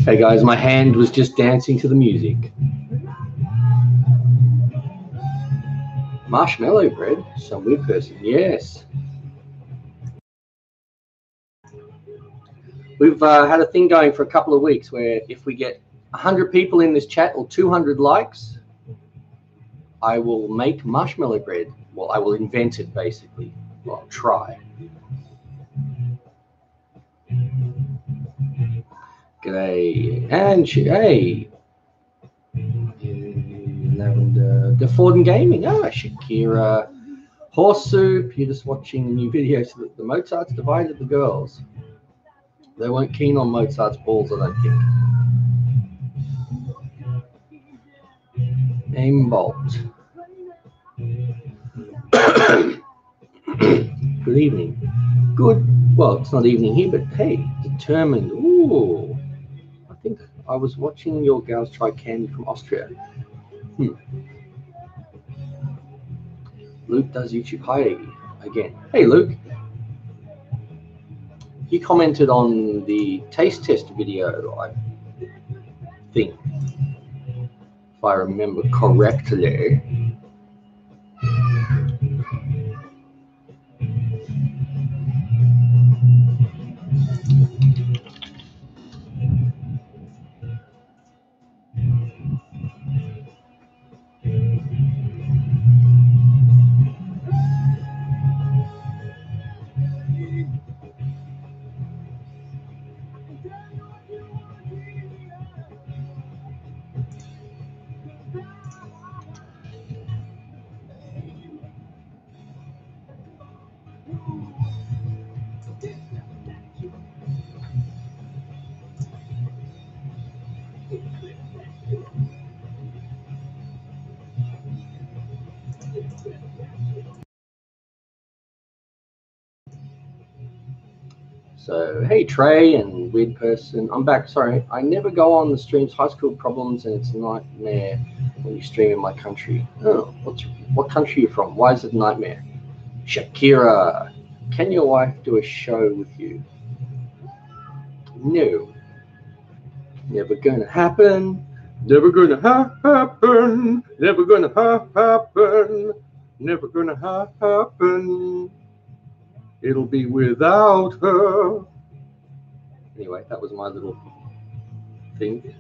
Hey guys, my hand was just dancing to the music. Marshmallow bread, some weird person, yes. We've had a thing going for a couple of weeks where if we get 100 people in this chat or 200 likes, I will make marshmallow bread. Well, I will invent it basically. Well, I'll try. G'day, and hey, Lavender, the Ford and Gaming. Ah, Shakira, Horse Soup. You're just watching the new videos. The Mozart's divided the girls. They weren't keen on Mozart's balls, I don't think. Aim Bolt. Good evening. Good. Well, it's not evening here, but hey, determined. Ooh, I think I was watching your gals try candy from Austria. Luke does YouTube. Hi again. Hey, Luke. You commented on the taste test video, I think, if I remember correctly. So, hey, Trey and Weird Person. I'm back. Sorry, I never go on the streams. High school problems, and it's a nightmare when you stream in my country. Oh, what country are you from? Why is it a nightmare? Shakira, can your wife do a show with you? No. Never gonna happen. Never gonna happen. Never gonna happen. Never gonna happen. It'll be without her. Anyway, that was my little thing.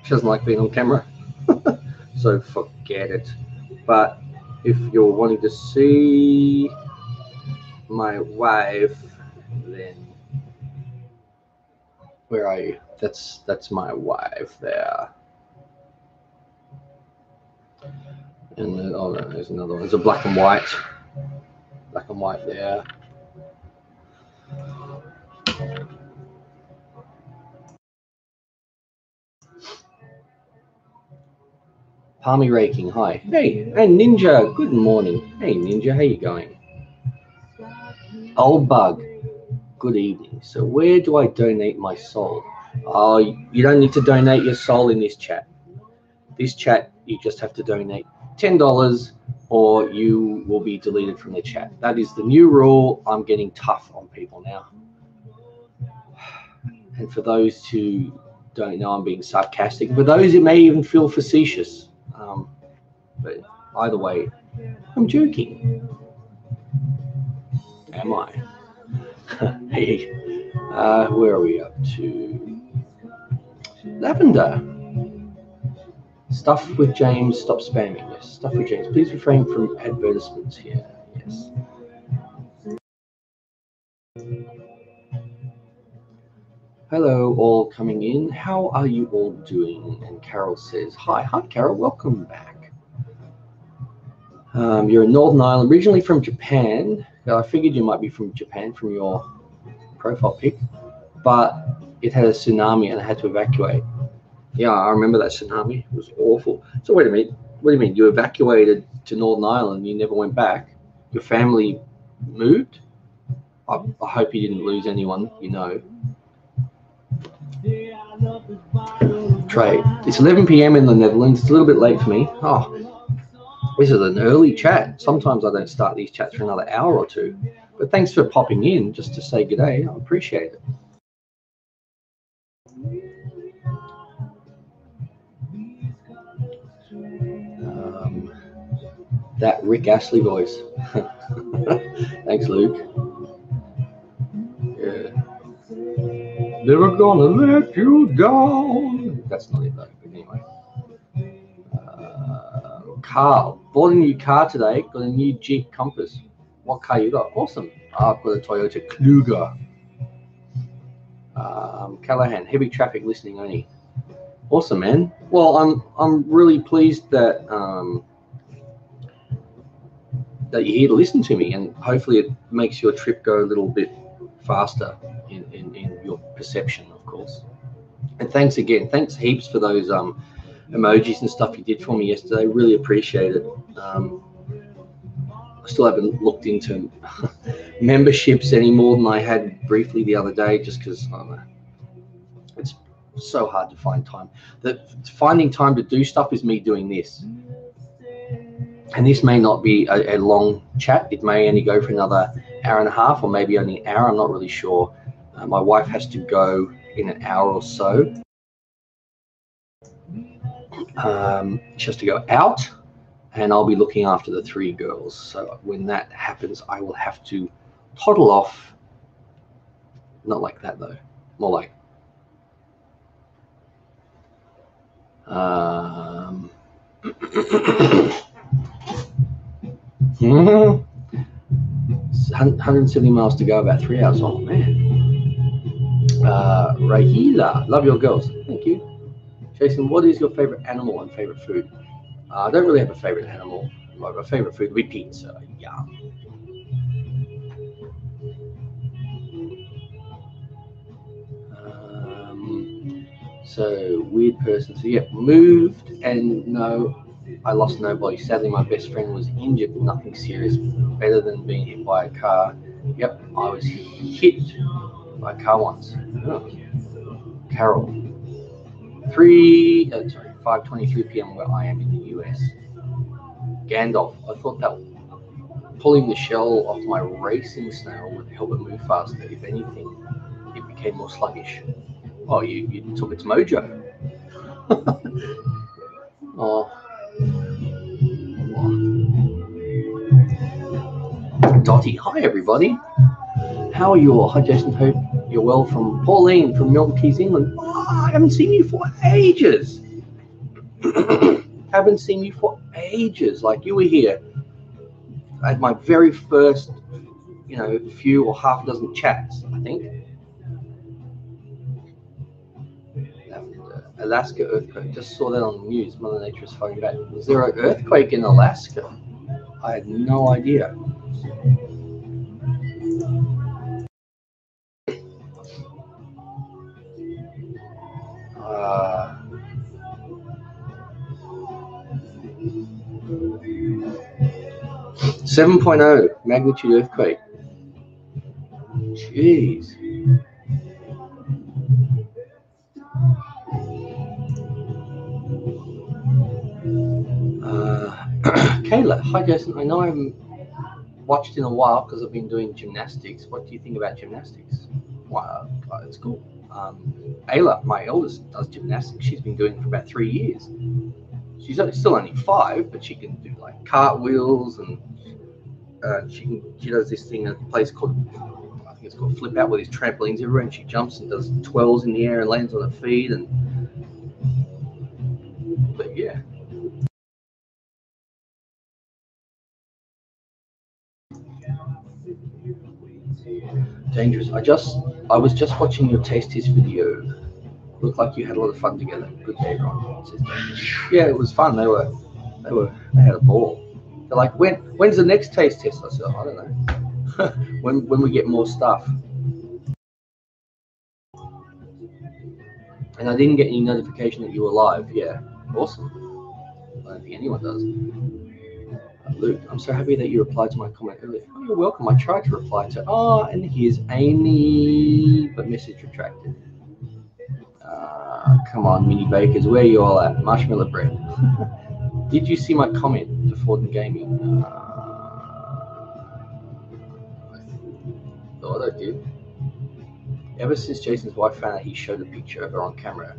She doesn't like being on camera, so forget it. But if you're wanting to see my wife, then where are you? That's my wife there. And then, oh no, there's another one. There's a black and white. Black and white there. Palmy raking, hi. Hey, and Ninja, good morning. Hey Ninja, how you going? Old Bug, good evening. So where do I donate my soul? Oh, you don't need to donate your soul in this chat. This chat, you just have to donate $10 or you will be deleted from the chat. That is the new rule. I'm getting tough on people now. And for those who don't know, I'm being sarcastic. For those who may even feel facetious, but either way, I'm joking. Am I? Hey, where are we up to? Lavender. Stuff with James, stop spamming. Yes, stuff with James. Please refrain from advertisements here. Yes. Hello, all coming in. How are you all doing? And Carol says, hi, Carol, welcome back. You're in Northern Ireland, originally from Japan. I figured you might be from Japan from your profile pic, but it had a tsunami and I had to evacuate. Yeah, I remember that tsunami. It was awful. So wait a minute. What do you mean? You evacuated to Northern Ireland, you never went back? Your family moved? I hope you didn't lose anyone, you know. Trey, it's 11 p.m. in the Netherlands. It's a little bit late for me. Oh, this is an early chat. Sometimes I don't start these chats for another hour or two. But thanks for popping in just to say good day. I appreciate it. That Rick Astley voice. Thanks, Luke. Yeah. Never gonna let you down. That's not it though, but anyway. Car. Bought a new car today. Got a new Jeep Compass. What car you got? Awesome. I've got a Toyota Kluger. Callahan. Heavy traffic listening only. Awesome, man. Well, I'm really pleased that that you're here to listen to me, and hopefully it makes your trip go a little bit faster in your perception, of course. And thanks again. Thanks heaps for those emojis and stuff you did for me yesterday. Really appreciate it. I still haven't looked into memberships any more than I had briefly the other day, just because I don't know. It's so hard to find time. Finding time to do stuff is me doing this. And this may not be a long chat. It may only go for another hour and a half, or maybe only an hour. I'm not really sure. My wife has to go in an hour or so. She has to go out, and I'll be looking after the 3 girls. So when that happens, I will have to toddle off. Not like that, though. More like... 170 miles to go, about 3 hours. Oh, man. Rahila, love your girls. Thank you. Jason, what is your favorite animal and favorite food? I don't really have a favorite animal. My favorite food would be pizza. Yum. So, weird person. So, yeah, moved, and no, I lost nobody. Sadly, my best friend was injured, but nothing serious. Better than being hit by a car. Yep, I was hit by a car once. Oh. Carol. 5:23 p.m. where I am in the US. Gandalf. I thought that pulling the shell off my racing snail would help it move faster. If anything, it became more sluggish. Oh, you took its mojo. Oh. Dottie, hi everybody. How are you all? Hi Jason, hope you're well. From Pauline from Milton Keynes, England. Oh, I haven't seen you for ages. Haven't seen you for ages. Like, you were here at my very first, few or half a dozen chats, I think. Alaska earthquake. Just saw that on the news. Mother Nature is fighting back. Was there an earthquake in Alaska? I had no idea. 7.0 magnitude earthquake. Jeez. Kayla, hi Jason. I know I haven't watched in a while because I've been doing gymnastics. What do you think about gymnastics? Wow, it's cool. Ayla, my eldest, does gymnastics. She's been doing it for about 3 years. She's still only 5, but she can do like cartwheels, and she does this thing at a place called, I think it's called Flip Out, where there's trampolines everywhere, and she jumps and does twirls in the air and lands on her feet, but yeah. Dangerous. I was just watching your Tasties video. Looked like you had a lot of fun together. Good day, Ron. Yeah, it was fun. They had a ball. They're like, when's the next taste test? I said, I don't know. when we get more stuff. And I didn't get any notification that you were live. Yeah, awesome. I don't think anyone does. Luke, I'm so happy that you replied to my comment earlier. Oh, you're welcome. I tried to reply to. Oh, and here's Amy, but message retracted. Come on, mini bakers, where are you all at? Marshmallow bread. Did you see my comment to Ford and Gaming? I thought I did. Ever since Jason's wife found out he showed a picture of her on camera,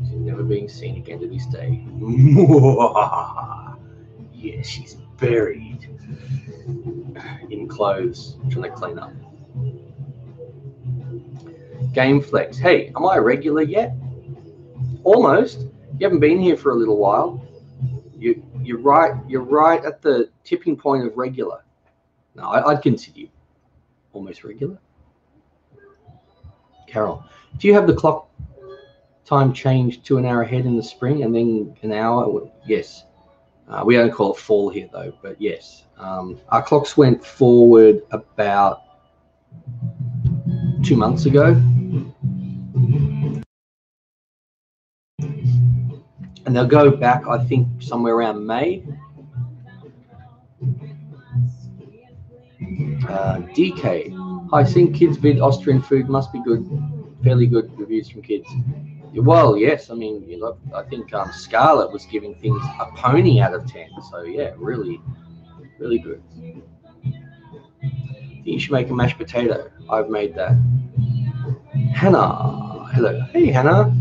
she's never being seen again to this day. Yeah, she's buried in clothes, trying to clean up. Game Flex. Hey, am I a regular yet? Almost. You haven't been here for a little while. You're right. You're right at the tipping point of regular. No, I'd consider you almost regular. Carol, do you have the clock time changed to an hour ahead in the spring and then an hour? Yes. We don't call it fall here though, but yes. Our clocks went forward about 2 months ago. And they'll go back, I think, somewhere around May. DK. Hi, seen kids vid Austrian food must be good. Fairly good reviews from kids. Well, yes. I mean, you know, I think Scarlett was giving things a pony out of 10. So yeah, really, really good. I think you should make a mashed potato. I've made that. Hannah. Hello. Hey, Hannah.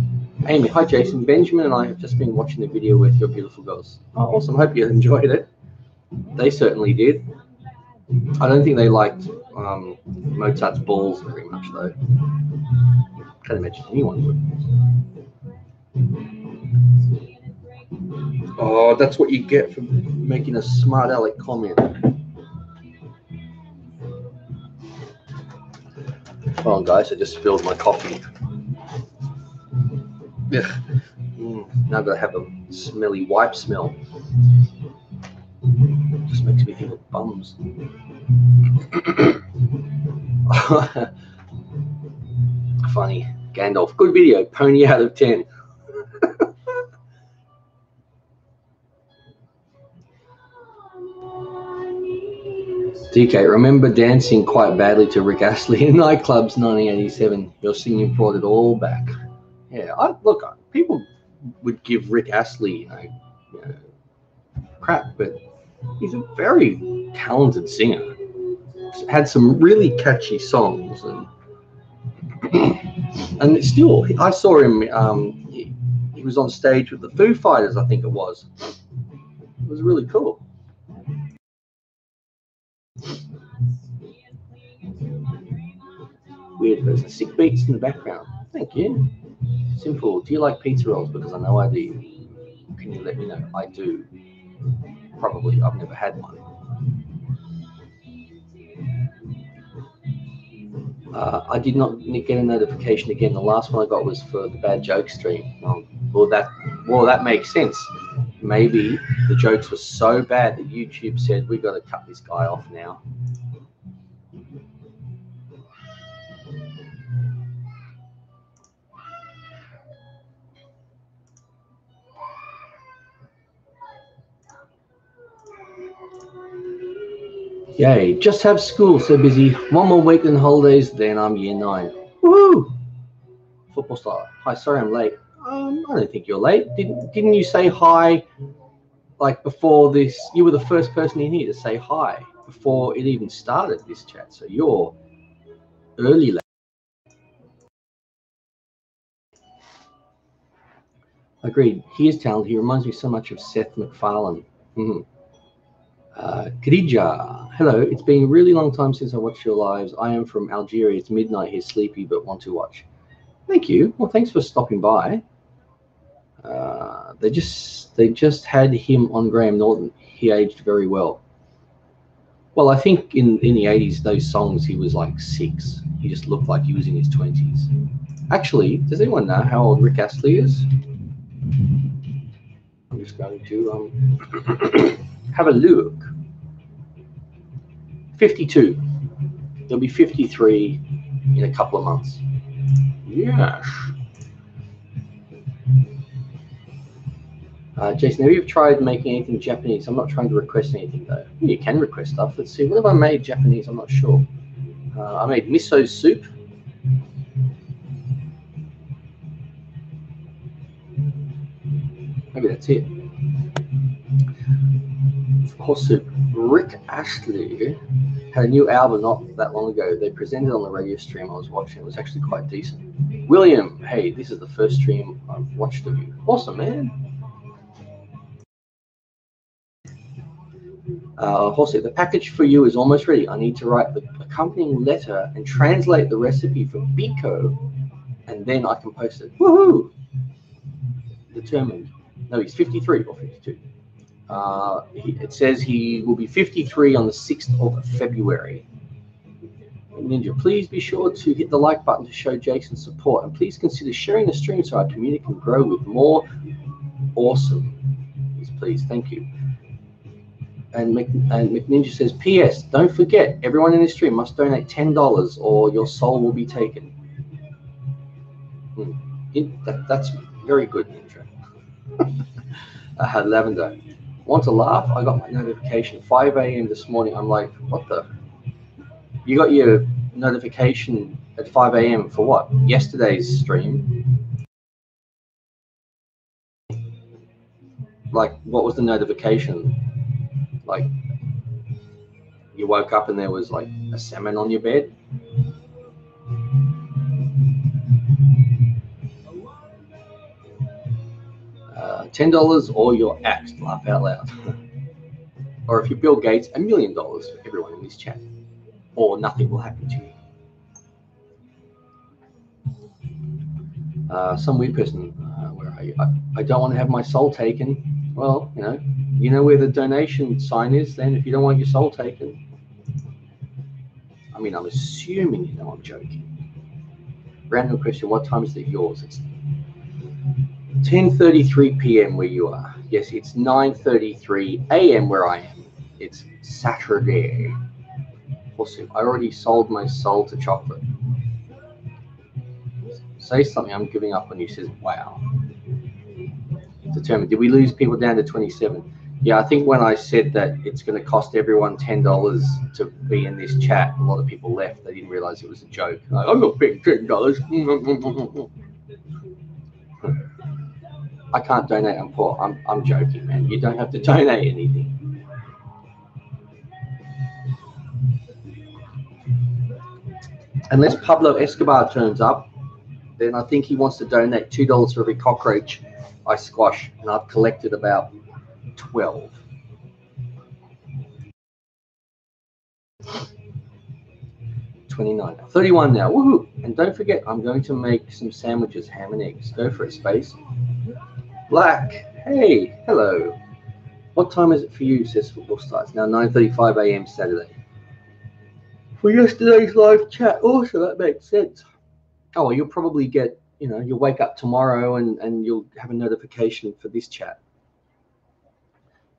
Amy. Hi, Jason. Benjamin and I have just been watching the video with your beautiful girls. Oh, awesome. Hope you enjoyed it. They certainly did. I don't think they liked Mozart's balls very much, though. Can't imagine anyone would. Oh, that's what you get for making a smart aleck comment. Hold on, guys. I just spilled my coffee. Now I've got to have a smelly wipe smell. Just makes me think of bums. Funny. Gandalf. Good video. Pony out of 10. DK, remember dancing quite badly to Rick Astley in nightclubs 1987. Your singing brought it all back. Yeah, look, people would give Rick Astley you know, crap, but he's a very talented singer. He's had some really catchy songs, and still, I saw him. He was on stage with the Foo Fighters, I think it was. It was really cool. Weird person. Sick beats in the background. Thank you. Simple. Do you like pizza rolls? Because I know I do. Can you let me know? I do. Probably. I've never had one. I did not get a notification again. The last one I got was for the bad joke stream. Well, that makes sense. Maybe the jokes were so bad that YouTube said we got to cut this guy off now. Yay, just have school, so busy. One more week than holidays, then I'm year 9. Woohoo! Football star. Hi, sorry I'm late. I don't think you're late. Didn't you say hi, like, before this? You were the first person in here to say hi before it even started, this chat. So you're early late. Agreed. He is talented. He reminds me so much of Seth MacFarlane. Khadija, hello. It's been a really long time since I watched your lives. I am from Algeria. It's midnight here, sleepy, but want to watch. Thank you. Well, thanks for stopping by. They just had him on Graham Norton. He aged very well. Well, I think in the 80s, those songs, he was like 6. He just looked like he was in his 20s. Actually, does anyone know how old Rick Astley is? I'm just going to have a look. 52. He'll be 53 in a couple of months. Yes. Jason, have you tried making anything Japanese? I'm not trying to request anything though. You can request stuff. Let's see. What have I made Japanese? I'm not sure. I made miso soup. Maybe that's it. Horse soup. Rick Astley had a new album not that long ago. They presented on the radio stream I was watching. It was actually quite decent. William, hey, this is the first stream I've watched of you. Awesome, man. Jose, the package for you is almost ready. I need to write the accompanying letter and translate the recipe for Biko, and then I can post it. Woohoo! Determined. No, he's 53 or 52. It says he will be 53 on the 6th of February. Ninja, please be sure to hit the like button to show Jason's support, and please consider sharing the stream so our community can grow with more awesome. Please, thank you. And McNinja says, P.S. Don't forget, everyone in this stream must donate $10 or your soul will be taken. That's very good, Ninja. I had lavender. Want to laugh? I got my notification 5 a.m. this morning. I'm like, what the? You got your notification at 5 a.m. for what? Yesterday's stream. Like, what was the notification? Like, you woke up and there was like a salmon on your bed? $10 or you're axed, laugh out loud. Or if you're Bill Gates, $1 million for everyone in this chat. Or nothing will happen to you. Some weird person, where are you? I don't want to have my soul taken. Well, you know where the donation sign is then if you don't want your soul taken. I mean, I'm assuming you know I'm joking. Random question, what time is it yours? It's 10:33 p.m. where you are. Yes, it's 9:33 a.m. where I am. It's Saturday. Awesome. I already sold my soul to chocolate. Say something, I'm giving up on you. Says, wow. Determined. Did we lose people down to 27? Yeah, I think when I said that it's going to cost everyone $10 to be in this chat, a lot of people left. They didn't realize it was a joke. Like, I'm not paying $10. I can't donate. I'm poor. I'm joking, man. You don't have to donate anything. Unless Pablo Escobar turns up, then I think he wants to donate $2 for every cockroach I squash, and I've collected about 12. $29, 31 now. Woohoo! And don't forget, I'm going to make some sandwiches, ham and eggs. Go for it, Space. Black, hey, hello. What time is it for you? Says football starts now 9:35 a.m. Saturday. For yesterday's live chat. Oh, so that makes sense. Oh, well, you'll probably get, you'll wake up tomorrow and you'll have a notification for this chat.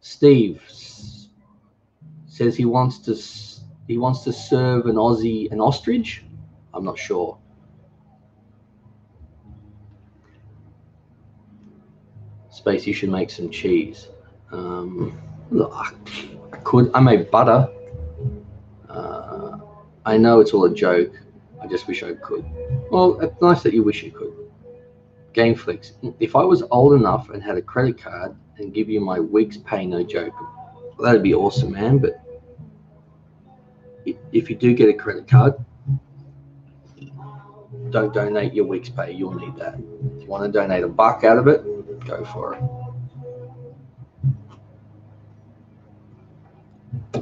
Steve says he wants to serve an Aussie an ostrich. I'm not sure. Space, you should make some cheese. Look, I could. I made butter. I know it's all a joke. I just wish I could. Well, it's nice that you wish you could. Gameflix. If I was old enough and had a credit card and give you my week's pay, no joke, well, that'd be awesome, man. But if you do get a credit card, don't donate your week's pay. You'll need that. If you want to donate $1 out of it, go for it.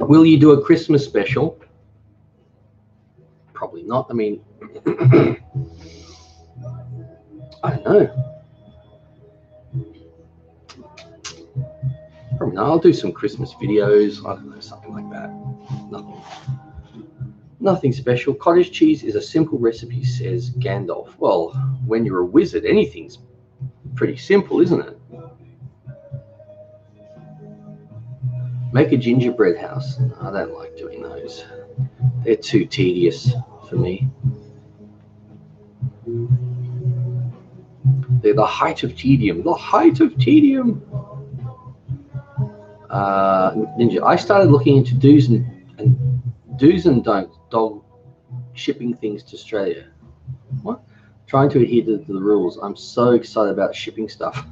Will you do a Christmas special? Probably not. I mean, I don't know. Probably not. I'll do some Christmas videos. I don't know, something like that. Nothing special. Cottage cheese is a simple recipe, says Gandalf. Well, when you're a wizard, anything's pretty simple, isn't it? Make a gingerbread house. I don't like doing those. They're too tedious for me. They're the height of tedium. The height of tedium. Ninja, I started looking into do's and don'ts dog shipping things to Australia. What? Trying to adhere to the rules. I'm so excited about shipping stuff.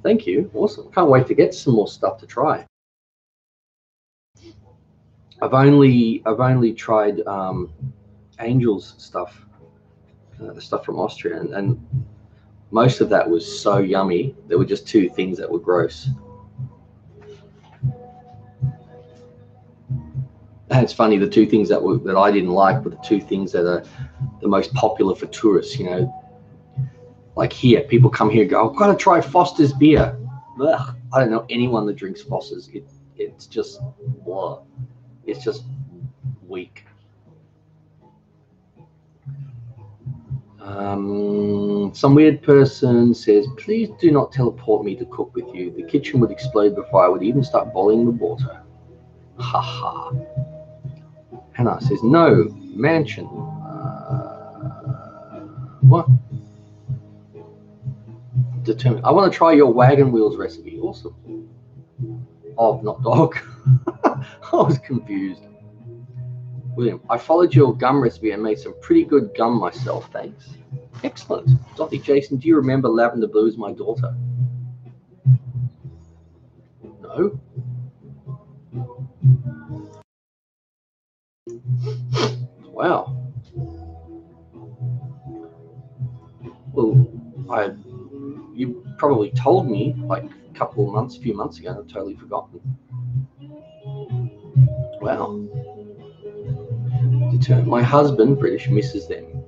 Thank you. Awesome. Can't wait to get some more stuff to try. I've only tried Angel's stuff, the stuff from Austria, and most of that was so yummy. There were just two things that were gross. And it's funny, the two things that I didn't like were the two things that are the most popular for tourists. You know, like here, people come here and go, I've got to try Foster's beer. Ugh, I don't know anyone that drinks Foster's. It's just, blah. It's just weak. Some weird person says, please do not teleport me to cook with you. The kitchen would explode before I would even start boiling the water. Haha. Hannah says, no, mansion. What? Determined. I want to try your wagon wheels recipe. Awesome. Oh, not dog. I was confused. William, I followed your gum recipe and made some pretty good gum myself. Thanks. Excellent. Dottie Jason, do you remember Lavender Blue is my daughter? No. Wow. Well, you probably told me like a few months ago, and I've totally forgotten. Wow. My husband, British, misses them.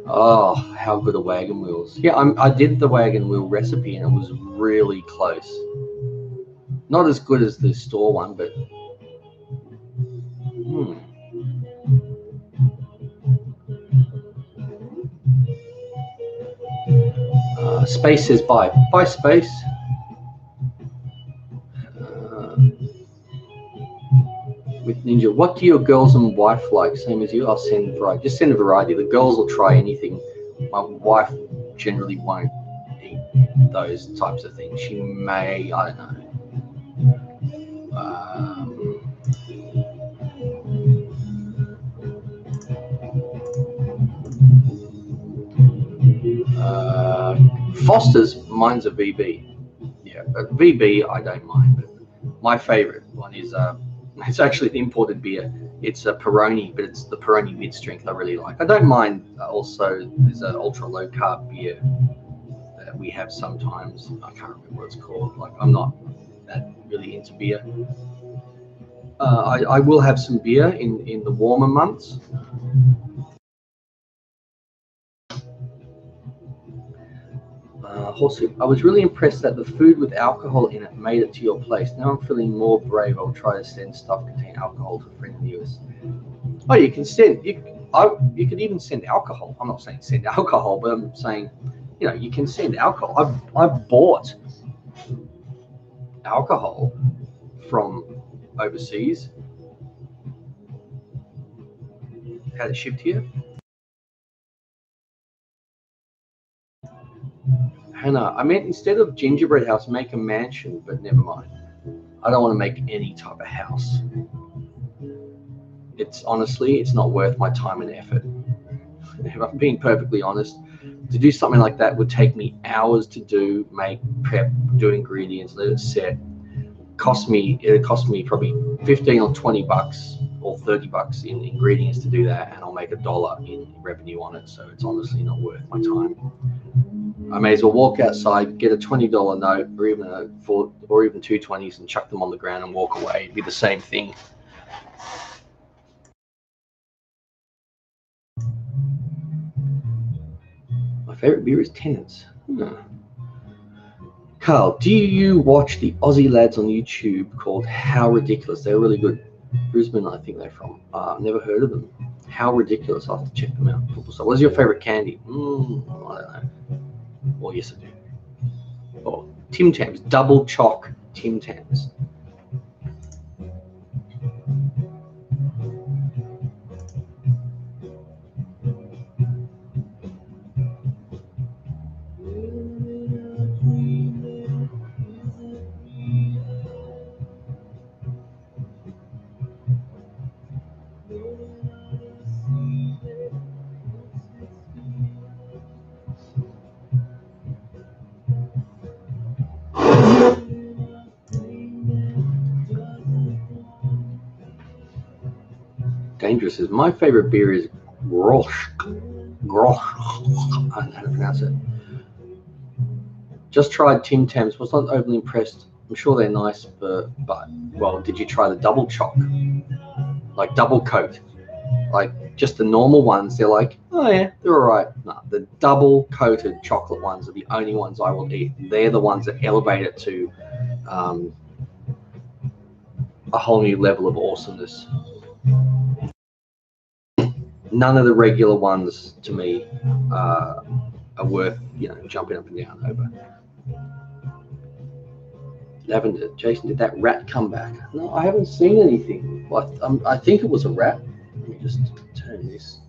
Oh, how good are wagon wheels. Yeah, I did the wagon wheel recipe and it was really close. Not as good as the store one, but Space says bye. Bye, Space. With Ninja, what do your girls and wife like? Same as you? I'll send variety. Just send a variety. The girls will try anything. My wife generally won't eat those types of things. She may, I don't know. Foster's, mine's a VB. Yeah, but VB I don't mind. But my favorite one is it's actually the imported beer. It's a Peroni, but it's the Peroni mid-strength I really like. I don't mind. Also, there's an ultra low carb beer that we have sometimes. I can't remember what it's called. Like, I'm not that really into beer. I will have some beer in the warmer months. I was really impressed that the food with alcohol in it made it to your place. Now I'm feeling more brave. I'll try to send stuff containing alcohol to a friend in the US. Oh, you can send. You could even send alcohol. I'm not saying send alcohol, but I'm saying, you know, you can send alcohol. I've bought alcohol from overseas, had it shipped here. Hannah, I meant instead of gingerbread house, make a mansion, but never mind. I don't want to make any type of house. It's honestly, it's not worth my time and effort. If I'm being perfectly honest, to do something like that would take me hours to do, make, prep, do ingredients, let it set. It'd cost me probably 15 or 20 bucks or 30 bucks in ingredients to do that, and I'll make $1 in revenue on it. So it's honestly not worth my time. I may as well walk outside, get a $20 note, or even two 20s, and chuck them on the ground and walk away. It'd be the same thing. My favorite beer is Tennent's. Carl, do you watch the Aussie lads on YouTube called How Ridiculous? They're really good. Brisbane, I think they're from. I've never heard of them. How Ridiculous. I'll have to check them out. So what's your favorite candy? I don't know. Well, yes, I do. Oh, Tim Tams, double choc Tim Tams. Dangerous is my favorite beer is Grudge. I don't know how to pronounce it. Just tried Tim Tams. Was not overly impressed I'm sure they're nice, but well, did you try the double choc? Like double coat? Like just the normal ones, they're like, oh yeah, they're all right. No, the double coated chocolate ones are the only ones I will eat. They're the ones that elevate it to a whole new level of awesomeness. None of the regular ones to me are worth, you know, jumping up and down over. Lavender, Jason, did that rat come back? No, I haven't seen anything. I think it was a rat. Let me just turn this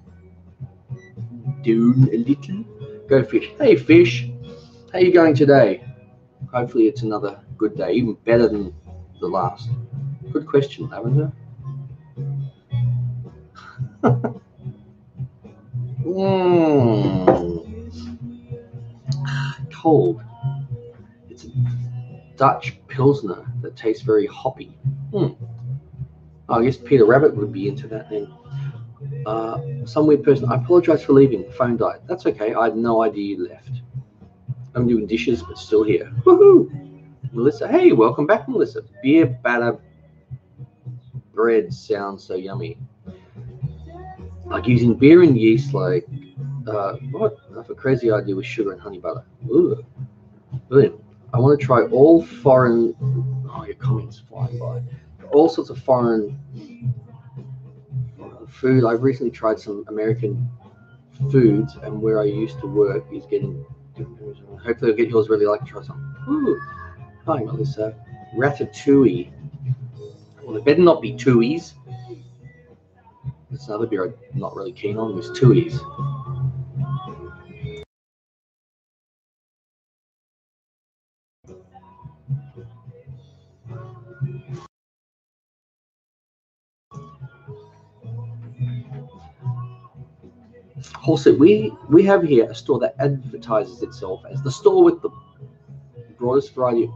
down a little. Go fish. Hey fish, how you going today? Hopefully it's another good day, even better than the last. Good question, Lavender. Cold. It's a Dutch Pilsner that tastes very hoppy. Oh, I guess Peter Rabbit would be into that then. Some weird person. I apologize for leaving. Phone died. That's okay. I had no idea you left. I'm doing dishes, but still here. Woohoo! Melissa. Hey, welcome back, Melissa. Beer batter bread sounds so yummy. Like using beer and yeast, like what? I have a crazy idea with sugar and honey butter. Ooh, brilliant. I want to try all foreign. Oh, your comments flying by. All sorts of foreign food. I've recently tried some American foods, and where I used to work is getting. Hopefully, I'll get yours. Really like to try some. Ooh, hi, Melissa. Ratatouille. Well, it better not be Tooies. That's another beer I'm not really keen on. Is Tooies. Also, we have here a store that advertises itself as the store with the broadest variety.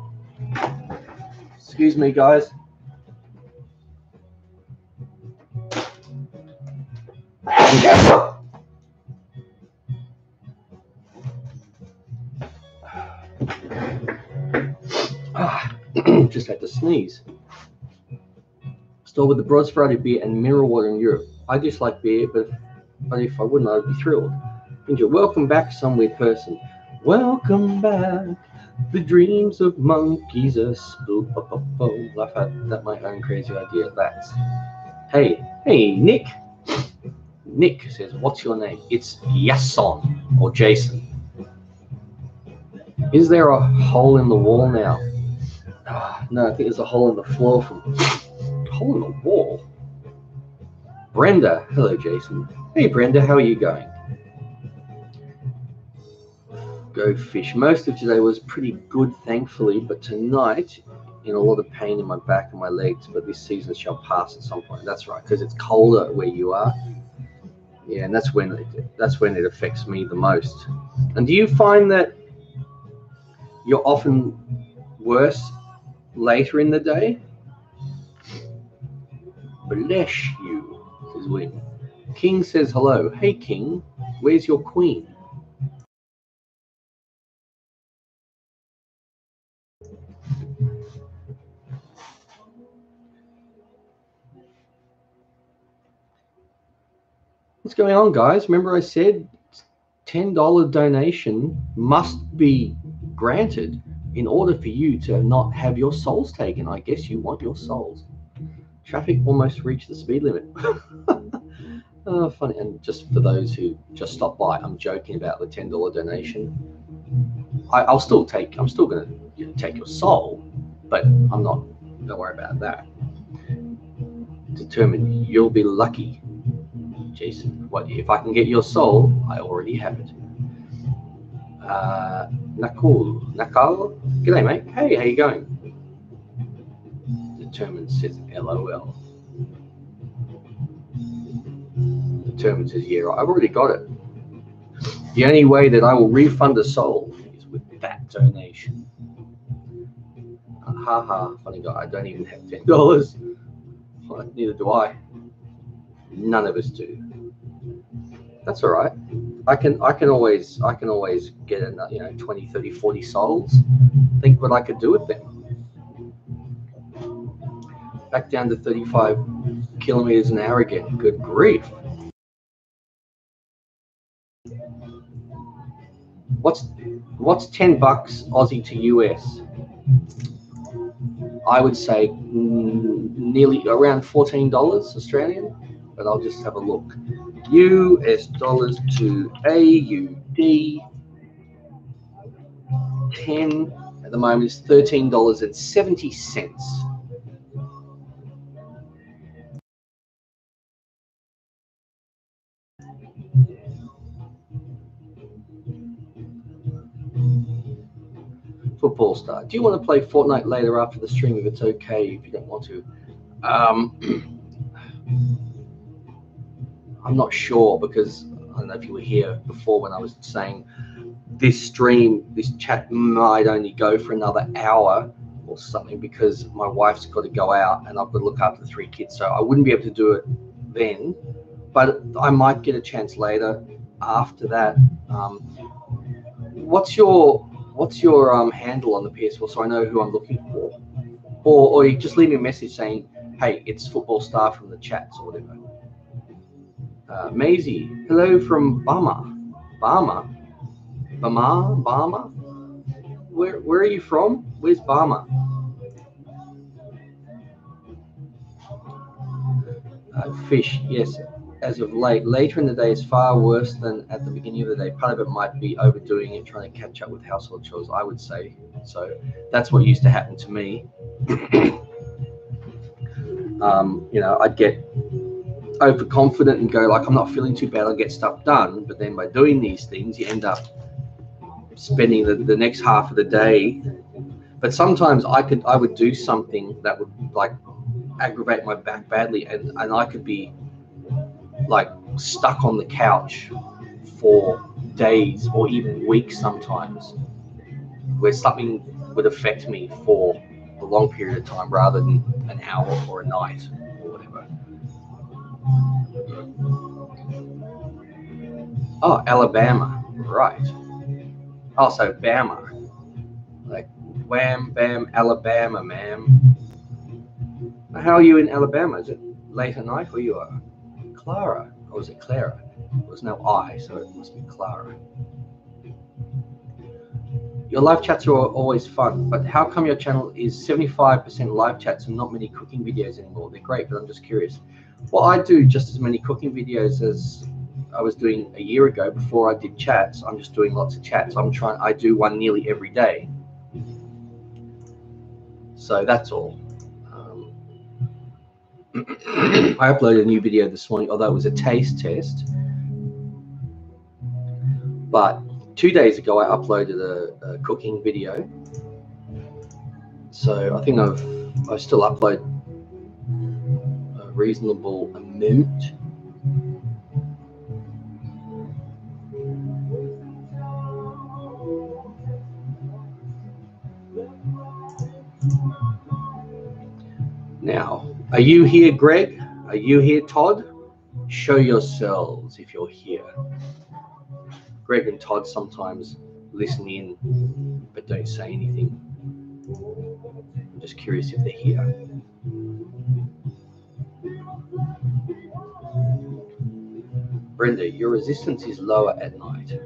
Excuse me, guys. Just had to sneeze. Store with the broadest variety of beer and mineral water in Europe. I dislike beer, but if I wouldn't, I'd be thrilled. Welcome back, some weird person. Welcome back. The dreams of monkeys are spook. I've had that my own crazy idea. That's hey, Nick. Nick says, "What's your name?" It's Yason or Jason. Is there a hole in the wall now? No, I think there's a hole in the floor from hole in the wall. Brenda, hello, Jason. Hey, Brenda, how are you going? Go fish. Most of today was pretty good, thankfully, but tonight, in a lot of pain in my back and my legs. But this season shall pass at some point. That's right, because it's colder where you are. Yeah, and that's when it affects me the most. And do you find that you're often worse later in the day? Bless you, says Win. King says hello. Hey, King, where's your queen? What's going on, guys? Remember I said $10 donation must be granted in order for you to not have your souls taken. I guess you want your souls. Traffic almost reached the speed limit. Oh, funny. And just for those who just stopped by, I'm joking about the $10 donation. I'm still going to take your soul, but I'm not. Don't worry about that. Determined. You'll be lucky, Jason. What if I can get your soul? I already have it. Nakul. G'day, mate. Hey, how you going? Determined says LOL. Determined says, yeah, I've already got it. The only way that I will refund a soul is with that donation. Haha, funny guy. I don't even have $10. Well, neither do I. None of us do. That's all right. I can always get 20, 30, 40 souls. Think what I could do with them. Back down to 35 kilometers an hour again. Good grief. What's $10 Aussie to US? I would say nearly around $14 Australian, but I'll just have a look. US dollars to AUD. 10 at the moment is $13.70. Football star. Do you want to play Fortnite later after the stream? If it's okay, if you don't want to. I'm not sure, because I don't know if you were here before when I was saying this stream, this chat might only go for another hour or something, because my wife's got to go out and I've got to look after the 3 kids, so I wouldn't be able to do it then, but I might get a chance later after that. What's your handle on the PS4 so I know who I'm looking for? Or you just leave me a message saying, hey, it's Football Star from the chats or whatever. Maisie, hello from Bama. Where are you from? Where's Bama? Fish, yes. As of late, later in the day is far worse than at the beginning of the day. Part of it might be overdoing it, trying to catch up with household chores, I would say. So that's what used to happen to me. I'd get overconfident and go like, I'm not feeling too bad, I'll get stuff done. But then by doing these things, you end up spending the next half of the day. But sometimes I would do something that would like aggravate my back badly, and I could be like stuck on the couch for days or even weeks sometimes, where something would affect me for a long period of time rather than an hour or a night or whatever. Oh, Alabama, right. Also Bama, like wham bam Alabama, ma'am. How are you in Alabama? Is it late at night where you are? Clara, or was it Clara? There was no I, so it must be Clara. Your live chats are always fun, but how come your channel is 75% live chats and not many cooking videos anymore? They're great, but I'm just curious. Well, I do just as many cooking videos as I was doing a year ago before I did chats. I'm just doing lots of chats. I do one nearly every day. So that's all. I uploaded a new video this morning, although it was a taste test. But 2 days ago, I uploaded a cooking video. So I think I still upload a reasonable amount. Now, are you here, Greg? Are you here, Todd? Show yourselves if you're here. Greg and Todd sometimes listen in, but don't say anything. I'm just curious if they're here. Brenda, your resistance is lower at night.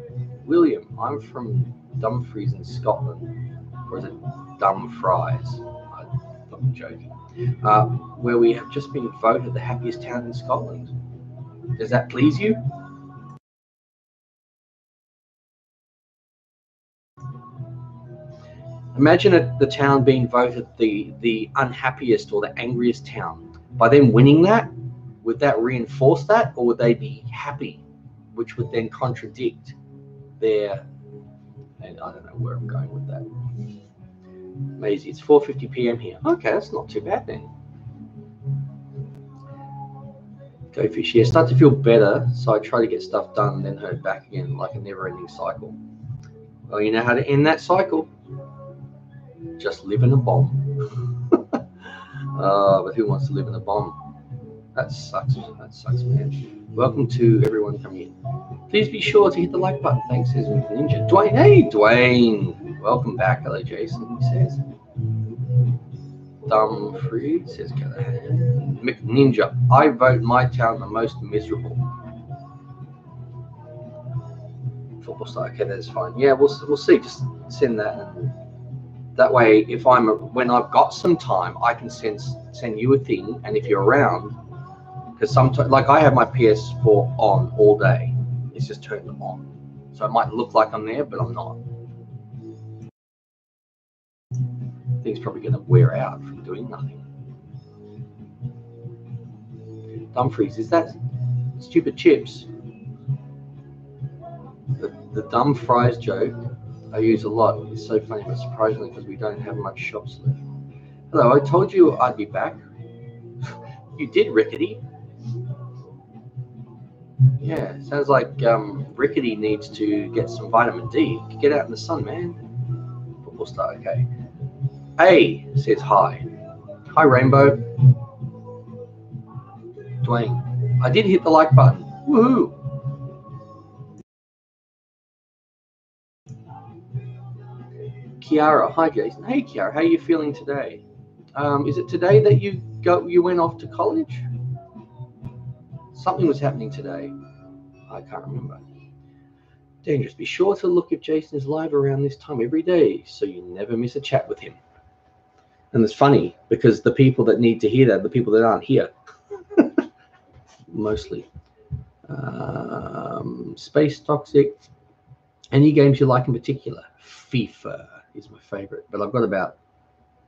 William, I'm from Dumfries in Scotland. Or is it Dumfries? I'm joking. Where we have just been voted the happiest town in Scotland. Does that please you? Imagine the town being voted the unhappiest or the angriest town. By them winning that, would that reinforce that, or would they be happy, which would then contradict their, and I don't know where I'm going with that. Maisie, it's 4:50 p.m. here. Okay, that's not too bad then. Go fish. Yeah, start to feel better, so I try to get stuff done and then hurt back again, like a never-ending cycle. Well, you know how to end that cycle. Just live in a bomb. But who wants to live in a bomb? That sucks. That sucks, man. Welcome to everyone coming in. Please be sure to hit the like button. Thanks, says Ninja. Dwayne, hey, Dwayne. Welcome back. Hello, Jason, he says. Dumfries says Callahan. McNinja, I vote my town the most miserable. Football star, okay, that's fine. Yeah, we'll see. Just send that, and that way, if when I've got some time, I can send you a thing, and if you're around, because sometimes, like I have my PS4 on all day, it's just turned on, so it might look like I'm there, but I'm not. I think it's probably going to wear out from doing nothing. Dumfries, is that stupid chips? The dumb fries joke I use a lot. It's so funny, but surprisingly, because we don't have much shops left. Hello, I told you I'd be back. You did, Rickety. Yeah, sounds like Rickety needs to get some vitamin D. Get out in the sun, man. Football star, okay. A says hi. Hi, Rainbow. Dwayne, I did hit the like button. Woohoo! Kiara, hi Jason. Hey Kiara, how are you feeling today? Is it today that you went off to college? Something was happening today. I can't remember. Dangerous. Be sure to look if Jason is live around this time every day so you never miss a chat with him. And it's funny because the people that need to hear that are the people that aren't here. Mostly. Space Toxic. Any games you like in particular? FIFA is my favorite, but I've got about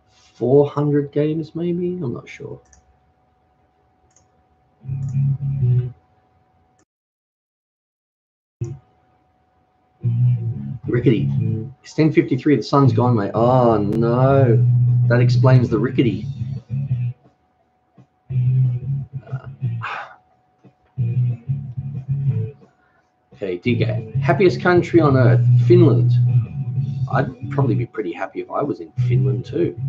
400 games maybe. I'm not sure. Rickety. It's 10:53. The sun's gone, mate. Oh no, that explains the rickety. Okay, Digga. Happiest country on earth, Finland. I'd probably be pretty happy if I was in Finland too.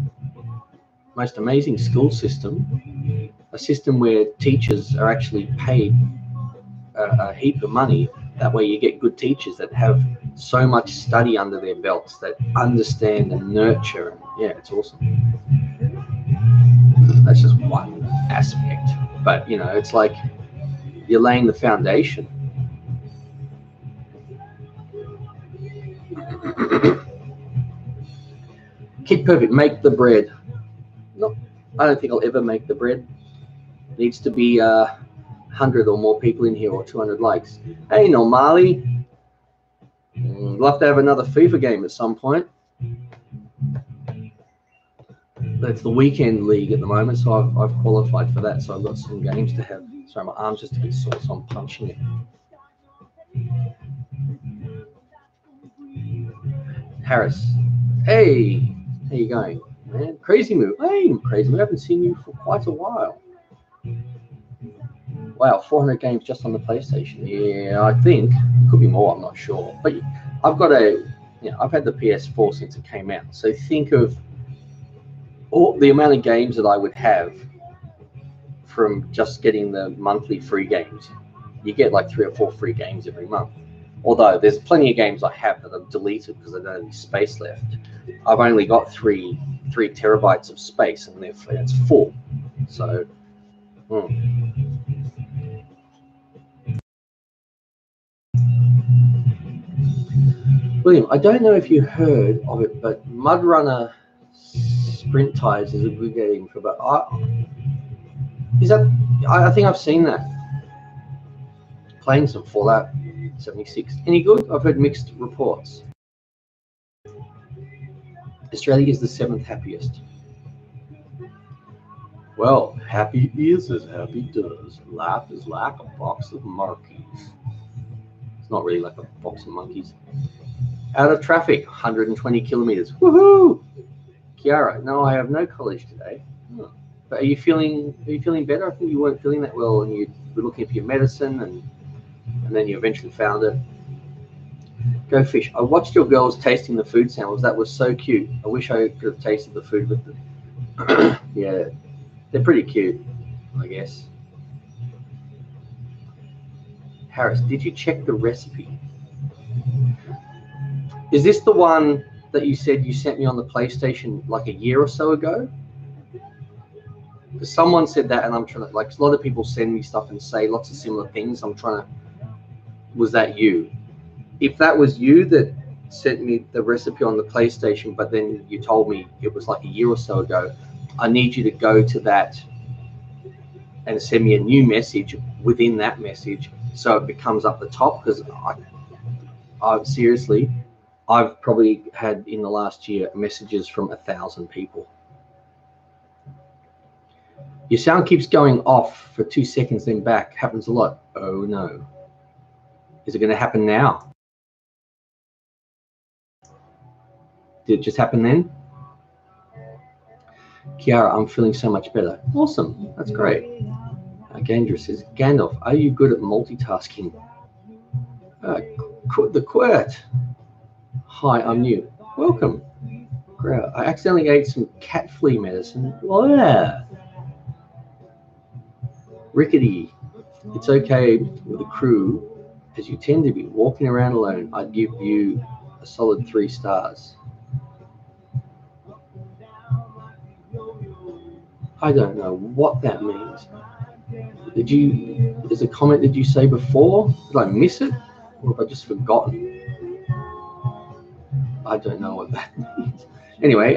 Most amazing school system. A system where teachers are actually paid a heap of money. That way you get good teachers that have so much study under their belts, that understand and nurture. And yeah, it's awesome. That's just one aspect. But, you know, it's like you're laying the foundation. Kid Perfect, make the bread. No, I don't think I'll ever make the bread. It needs to be 100 or more people in here, or 200 likes. Hey, Normali. We'll have to have another FIFA game at some point. It's the weekend league at the moment, so I've qualified for that, so I've got some games to have. Sorry, my arm's just a bit sore, so I'm punching it. Harris. Hey, how you going, man? Crazy Move. Hey, Crazy Move. I haven't seen you for quite a while. Wow, 400 games just on the PlayStation. Yeah, I think could be more. I'm not sure, but I've got I've had the PS4 since it came out. So think of all the amount of games that I would have from just getting the monthly free games. You get like 3 or 4 free games every month. Although there's plenty of games I have that I've deleted because I don't have any space left. I've only got 3 terabytes of space, and it's full. So, William, I don't know if you heard of it, but Mud Runner Sprint Tires is a good game for. But I think I've seen that. Playing some Fallout 76. Any good? I've heard mixed reports. Australia is the 7th happiest. Well, happy is as happy does. Life is like a box of monkeys. It's not really like a box of monkeys. Out of traffic, 120 kilometers. Woohoo! Kiara, no, I have no college today. Oh. But are you feeling better? I think you weren't feeling that well, and you were looking for your medicine, and then you eventually found it. Go Fish. I watched your girls tasting the food samples. That was so cute. I wish I could have tasted the food with them. Yeah, they're pretty cute, I guess. Harris, did you check the recipe? Is this the one that you said you sent me on the PlayStation like a year or so ago? Someone said that, and I'm trying to, like, a lot of people send me stuff and say lots of similar things. I'm trying to, was that you? If that was you that sent me the recipe on the PlayStation, but then you told me it was like a year or so ago, I need you to go to that and send me a new message within that message so it becomes up the top, because I seriously, I've probably had in the last year messages from 1,000 people. Your sound keeps going off for 2 seconds, then back. Happens a lot. Oh no. Is it going to happen now? Did it just happen then? Kiara, I'm feeling so much better. Awesome. That's great. Gandra says, Gandalf, are you good at multitasking? The Quirt. Hi, I'm new. Welcome. I accidentally ate some cat flea medicine. Oh, yeah. Rickety. It's okay with the crew, as you tend to be walking around alone. I'd give you a solid 3 stars. I don't know what that means. There's a comment did you say before? Did I miss it? Or have I just forgotten? I don't know what that means. Anyway,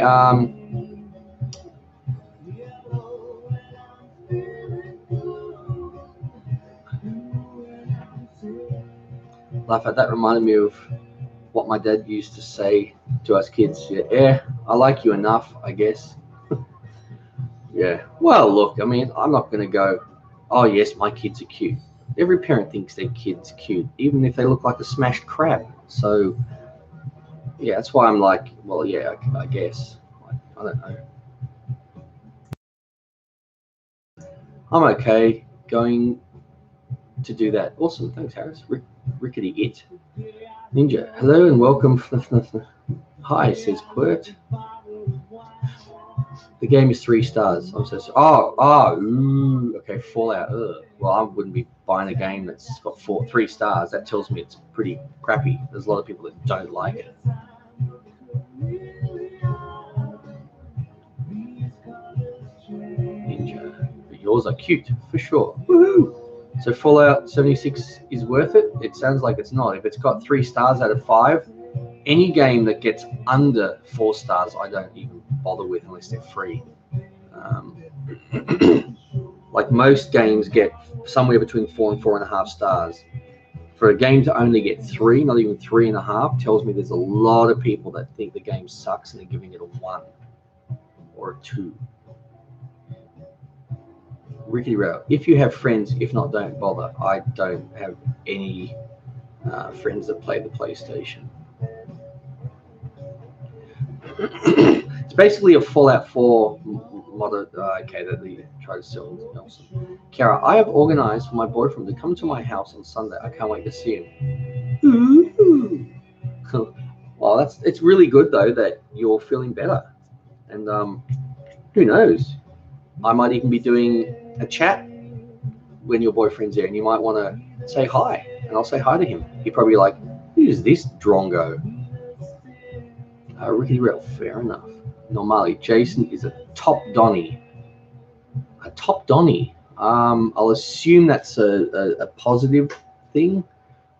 laugh at that. Reminded me of what my dad used to say to us kids. Yeah, I like you enough, I guess. Yeah. Well, look, I mean, I'm not going to go, oh, yes, my kids are cute. Every parent thinks their kid's cute, even if they look like a smashed crab. So, yeah, that's why I'm like, well, yeah, I guess. I don't know. I'm okay going to do that. Awesome. Thanks, Harris. Rickety It. Ninja. Hello and welcome. Hi, says Quirt. The game is 3 stars. I'm so sorry. Ooh, okay, Fallout. Ugh. Well, I wouldn't be buying a game that's got 3 stars. That tells me it's pretty crappy. There's a lot of people that don't like it. Ninja. But yours are cute, for sure. Woohoo! So Fallout 76 is worth it? It sounds like it's not. If it's got 3 stars out of 5, any game that gets under 4 stars, I don't even bother with unless they're free. Like most games get somewhere between 4 and 4.5 stars. For a game to only get 3, not even 3.5, tells me there's a lot of people that think the game sucks and they're giving it a 1 or a 2. Ricky Rowe, if you have friends, if not, don't bother. I don't have any friends that play the PlayStation. It's basically a Fallout 4 modern. Okay, that they try to sell Nelson. Kara, I have organized for my boyfriend to come to my house on Sunday. I can't wait to see him. Well, it's really good though that you're feeling better, and who knows? I might even be doing a chat when your boyfriend's there, and you might want to say hi, and I'll say hi to him. He'd probably be like, who's this drongo? Ricky Rail, fair enough. Normally, Jason is a top Donnie. A top Donnie. I'll assume that's a positive thing.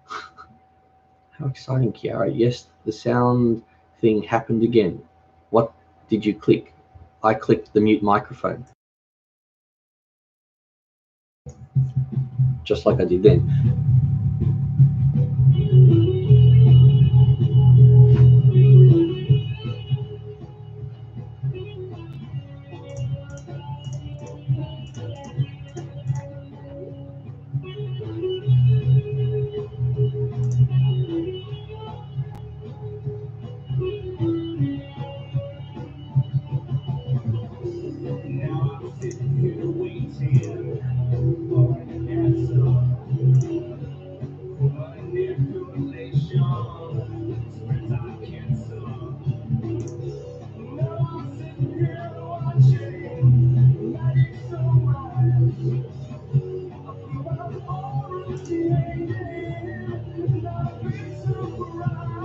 How exciting, Kiara. Yes, the sound thing happened again. What did you click? I clicked the mute microphone. Just like I did then.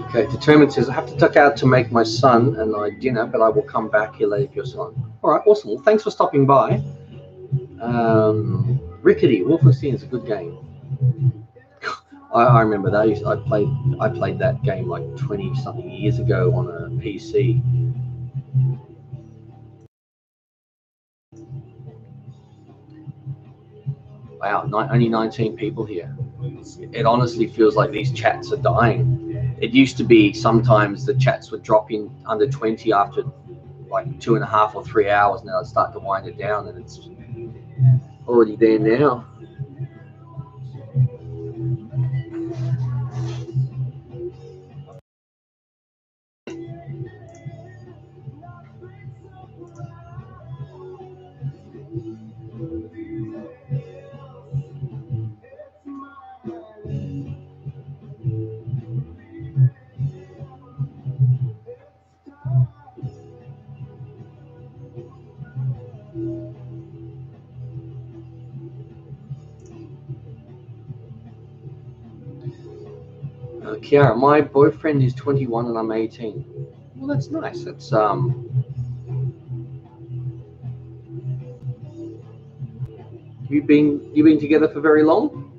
Okay, Determined says, I have to duck out to make my son and I dinner, but I will come back here later if you're on. All right, awesome. Well, thanks for stopping by. Rickety, Wolfenstein is a good game. I remember that. I played that game like 20-something years ago on a PC. Wow, only 19 people here. It honestly feels like these chats are dying. It used to be sometimes the chats would drop in under 20 after like 2.5 or 3 hours. Now it's starting to wind it down, and it's already there now. Kiara, my boyfriend is 21 and I'm 18. Well, that's nice. That's You've been together for very long?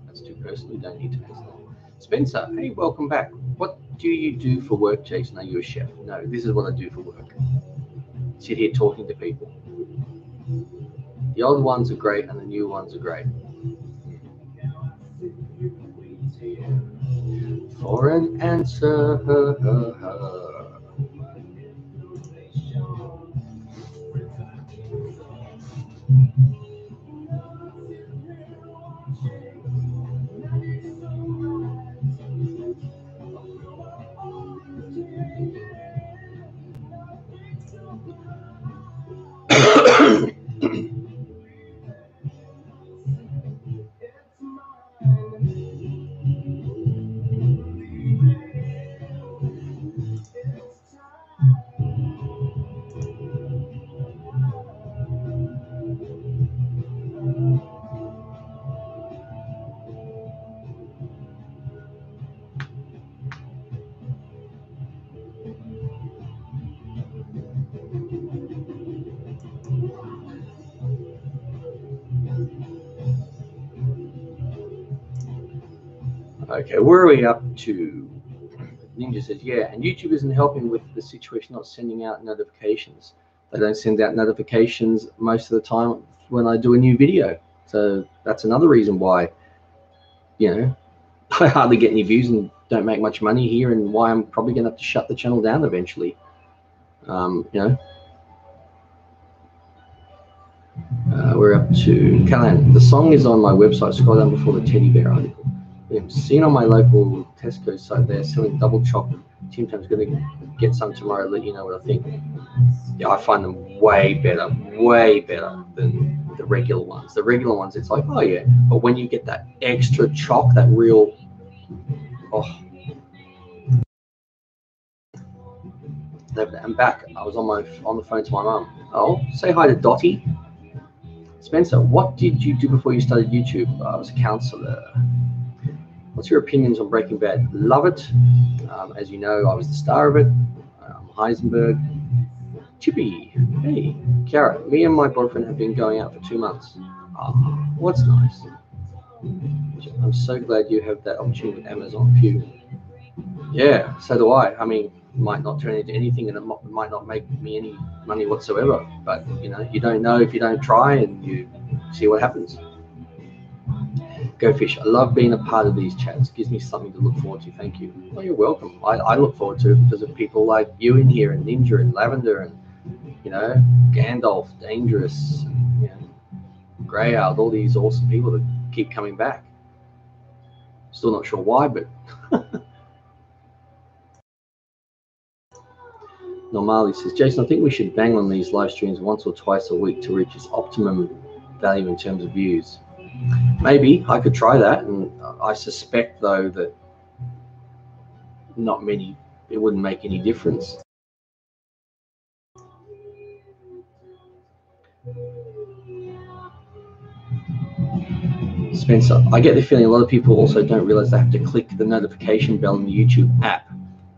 That's too personal. You don't need to answer that. Spencer, hey, welcome back. What do you do for work, Jason? Are you a chef? No, this is what I do for work. Sit here talking to people. The old ones are great and the new ones are great. For an answer. Okay, where are we up to? Ninja says, yeah, and YouTube isn't helping with the situation, not sending out notifications. They don't send out notifications most of the time when I do a new video. So that's another reason why, I hardly get any views and don't make much money here, and why I'm probably going to have to shut the channel down eventually. We're up to Callan. The song is on my website. Scroll down before the teddy bear article. Seen on my local Tesco site, they're selling double chocolate. Tim Tam's going to get some tomorrow. Let you know what I think. Yeah, I find them way better than the regular ones. The regular ones, it's like, oh yeah, but when you get that extra choc, that real, I'm back. I was on the phone to my mum. Oh, say hi to Dottie. Spencer, what did you do before you started YouTube? I was a counselor. What's your opinions on Breaking Bad? Love it. As you know, I was the star of it. Heisenberg. Chippy. Hey, Kiara. Me and my boyfriend have been going out for 2 months. What's nice. I'm so glad you have that opportunity with Amazon. Phew. Yeah, so do I. I mean, it might not turn into anything, and it might not make me any money whatsoever. But you don't know if you don't try, and you see what happens. Go Fish. I love being a part of these chats. It gives me something to look forward to. Thank you. Oh, you're welcome. I look forward to it because of people like you in here, and Ninja and Lavender, and Gandalf, Dangerous, and Greyhound, all these awesome people that keep coming back. Still not sure why, but Normali says, Jason, I think we should bang on these live streams once or twice a week to reach its optimum value in terms of views. Maybe I could try that, and I suspect though that not many, it wouldn't make any difference. Spencer, I get the feeling a lot of people also don't realize they have to click the notification bell in the YouTube app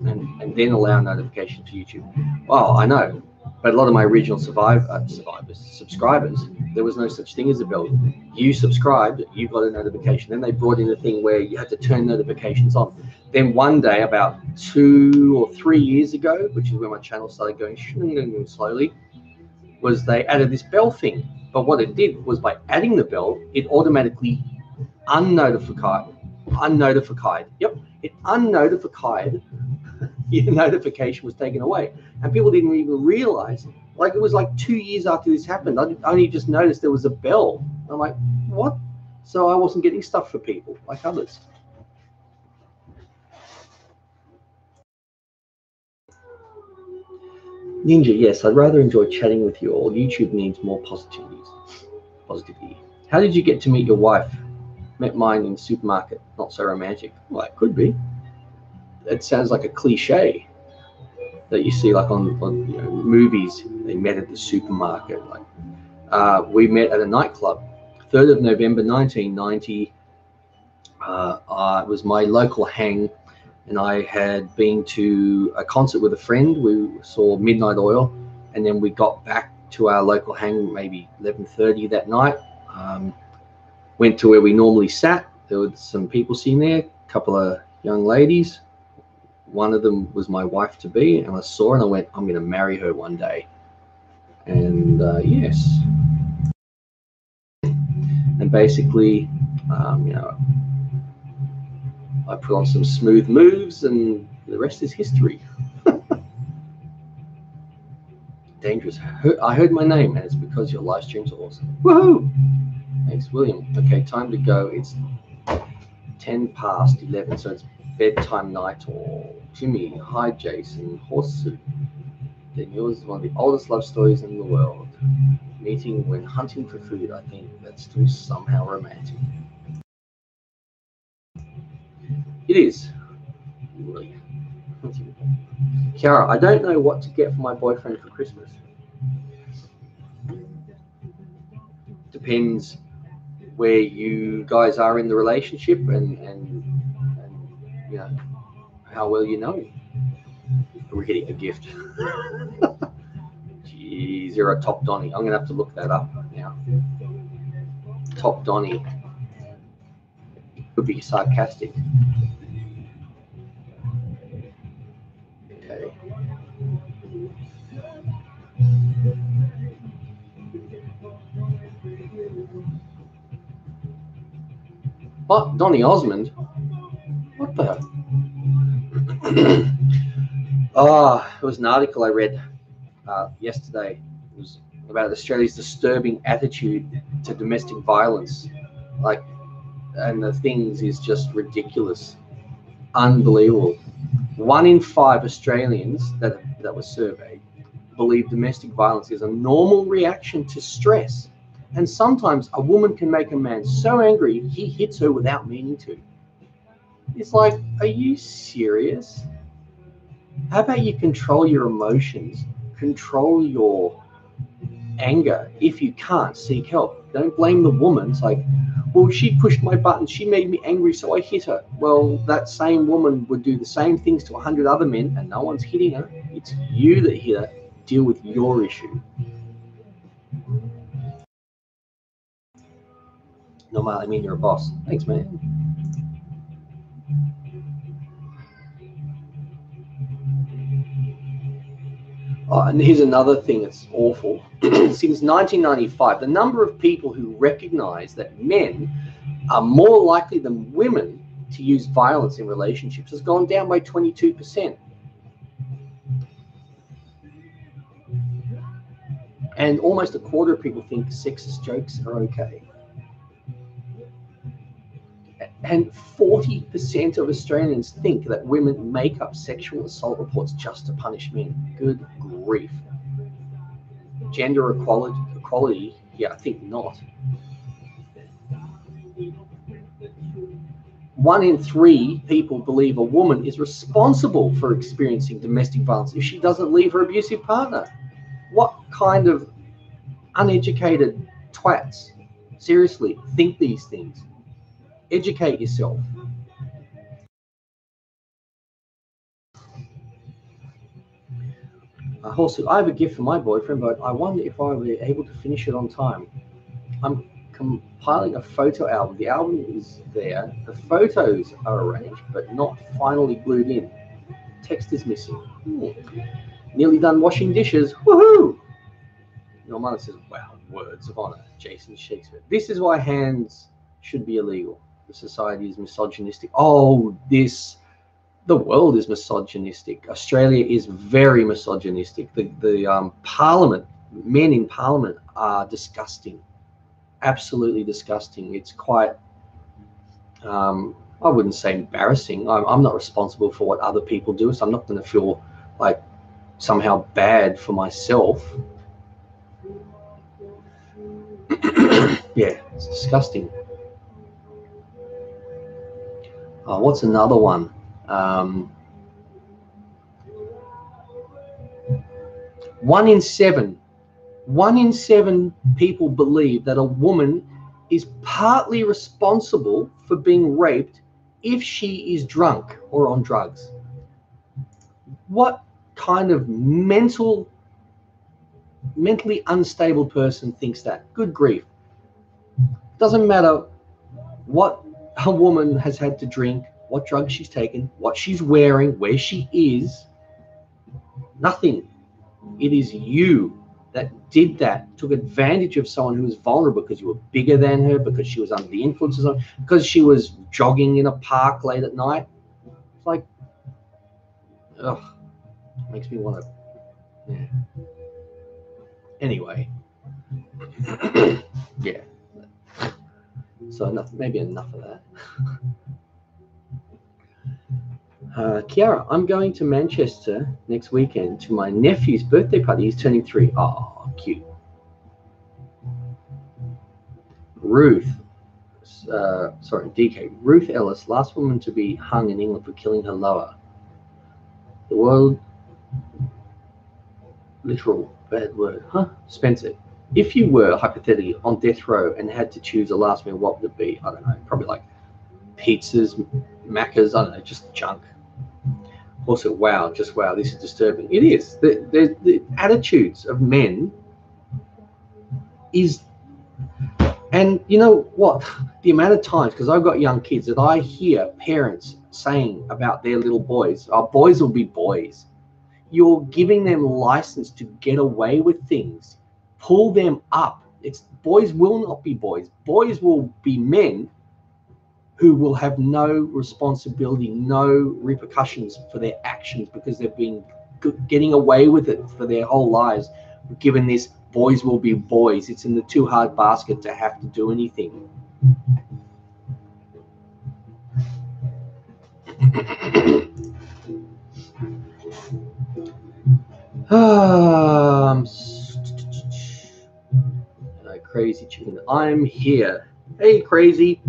and then allow notification to YouTube. Well, I know, But a lot of my original subscribers, there was no such thing as a bell. You subscribed, you got a notification. Then they brought in a thing where you had to turn notifications on. Then one day, about 2 or 3 years ago, which is when my channel started going slowly, was they added this bell thing. But what it did was by adding the bell, it automatically unnotified. Yep, it unnotified. Your notification was taken away, and people didn't even realize. Like, it was like 2 years after this happened, I only just noticed there was a bell. I'm like, what? So I wasn't getting stuff for people like others. Ninja, yes, I'd rather enjoy chatting with you all. YouTube needs more positivity. How did you get to meet your wife? Met mine in the supermarket. Not so romantic. Well, it could be. It sounds like a cliche that you see like on movies. They met at the supermarket. Like, we met at a nightclub. 3rd of November 1990. It was my local hang, and I had been to a concert with a friend. We saw Midnight Oil, and then we got back to our local hang maybe 11:30 that night. Went to where we normally sat. There were some people sitting there, a couple of young ladies. One of them was my wife-to-be, and I saw her and I went, I'm going to marry her one day. And yes. And basically, I put on some smooth moves, and the rest is history. Dangerous. I heard my name, and it's because your live streams are awesome. Woohoo! Thanks, William. Okay, time to go. It's 11:10, so it's bedtime night. Or Jimmy, hi Jason, Horseshoe. Then yours is one of the oldest love stories in the world. Meeting when hunting for food. I think that's still somehow romantic. It is. Really. Kiara, I don't know what to get for my boyfriend for Christmas. Depends where you guys are in the relationship and how well you know him. We're getting a gift. Geez, you're a top Donny. I'm gonna have to look that up now. Top Donny could be sarcastic. Okay. What? Donny Osmond? What the? It was an article I read yesterday. It was about Australia's disturbing attitude to domestic violence. And the things is just ridiculous, unbelievable. 1 in 5 Australians that was surveyed believe domestic violence is a normal reaction to stress. And sometimes a woman can make a man so angry he hits her without meaning to. It's like, are you serious? How about you control your emotions, control your anger? If you can't, seek help. Don't blame the woman. It's like, well, she pushed my button, she made me angry, so I hit her. Well, that same woman would do the same things to 100 other men, and no one's hitting her. It's you that hit her. Deal with your issue. No, I mean, you're a boss. Thanks, man. And here's another thing that's awful. Since 1995, the number of people who recognize that men are more likely than women to use violence in relationships has gone down by 22%. And almost a quarter of people think sexist jokes are okay. And 40% of Australians think that women make up sexual assault reports just to punish men. Good grief. Gender equality, yeah, I think not. 1 in 3 people believe a woman is responsible for experiencing domestic violence if she doesn't leave her abusive partner. What kind of uneducated twats, seriously, think these things? Educate yourself. Also, I have a gift for my boyfriend, but I wonder if I will be able to finish it on time. I'm compiling a photo album. The album is there. The photos are arranged, but not finally glued in. Text is missing. Nearly done washing dishes. Woohoo! Your mother says, wow, words of honor. Jason Shakespeare. This is why hands should be illegal. The society is misogynistic. Oh, the world is misogynistic. Australia is very misogynistic. The parliament, men in parliament are disgusting. Absolutely disgusting. It's quite, I wouldn't say embarrassing. I'm not responsible for what other people do, so I'm not going to feel like somehow bad for myself. Yeah, it's disgusting. What's another one? One in seven people believe that a woman is partly responsible for being raped if she is drunk or on drugs. What kind of mentally unstable person thinks that? Good grief. Doesn't matter what a woman has had to drink, what drugs she's taken, what she's wearing, where she is. Nothing. It is you that did that, took advantage of someone who was vulnerable because you were bigger than her, because she was under the influences of, because she was jogging in a park late at night. It's like, ugh, makes me want to, yeah. Anyway, yeah. So maybe enough of that. Kiara, I'm going to Manchester next weekend to my nephew's birthday party. He's turning 3. Oh, cute. Ruth, DK. Ruth Ellis, last woman to be hung in England for killing her lover. The world, literal, bad word, huh? Spencer, if you were hypothetically on death row and had to choose a last meal, what would it be? I don't know, probably like pizzas, Maccas, I don't know, just junk. Also, wow, just wow, this is disturbing. It is. The attitudes of men is, and you know what? The amount of times, because I've got young kids, that I hear parents saying about their little boys, oh, boys will be boys. You're giving them license to get away with things. Pull them up. Boys will not be boys. Boys will be men who will have no responsibility, no repercussions for their actions because they've been getting away with it for their whole lives. Given this, boys will be boys. It's in the too hard basket to have to do anything. Crazy chicken. I'm here. Hey, crazy.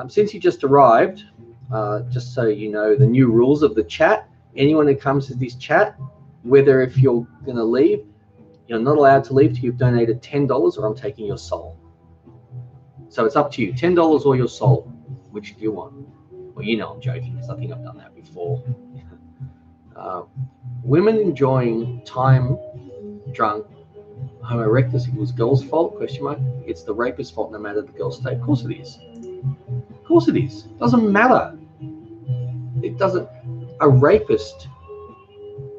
Since you just arrived, just so you know the new rules of the chat, anyone who comes to this chat, whether if you're going to leave, you're not allowed to leave till you've donated $10 or I'm taking your soul. So it's up to you, $10 or your soul. Which do you want? Well, you know I'm joking because I think I've done that before. Women enjoying time drunk, Homo erectus equals girl's fault, question mark. It's the rapist's fault no matter the girl's state. Of course it is. Of course it is. Doesn't matter. It doesn't. A rapist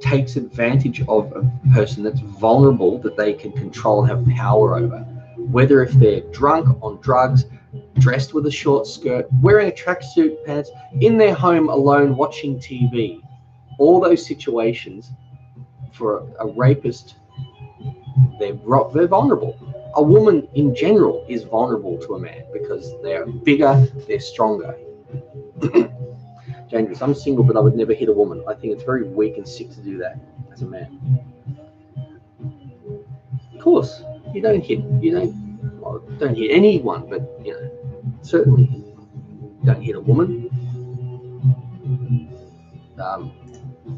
takes advantage of a person that's vulnerable that they can control and have power over. Whether if they're drunk, on drugs, dressed with a short skirt, wearing a tracksuit pants, in their home alone watching TV. All those situations for a rapist, they're vulnerable. A woman in general is vulnerable to a man because they're bigger, they're stronger. Dangerous. I'm single, but I would never hit a woman. I think it's very weak and sick to do that as a man. Of course, you don't hit anyone, but you know, certainly don't hit a woman.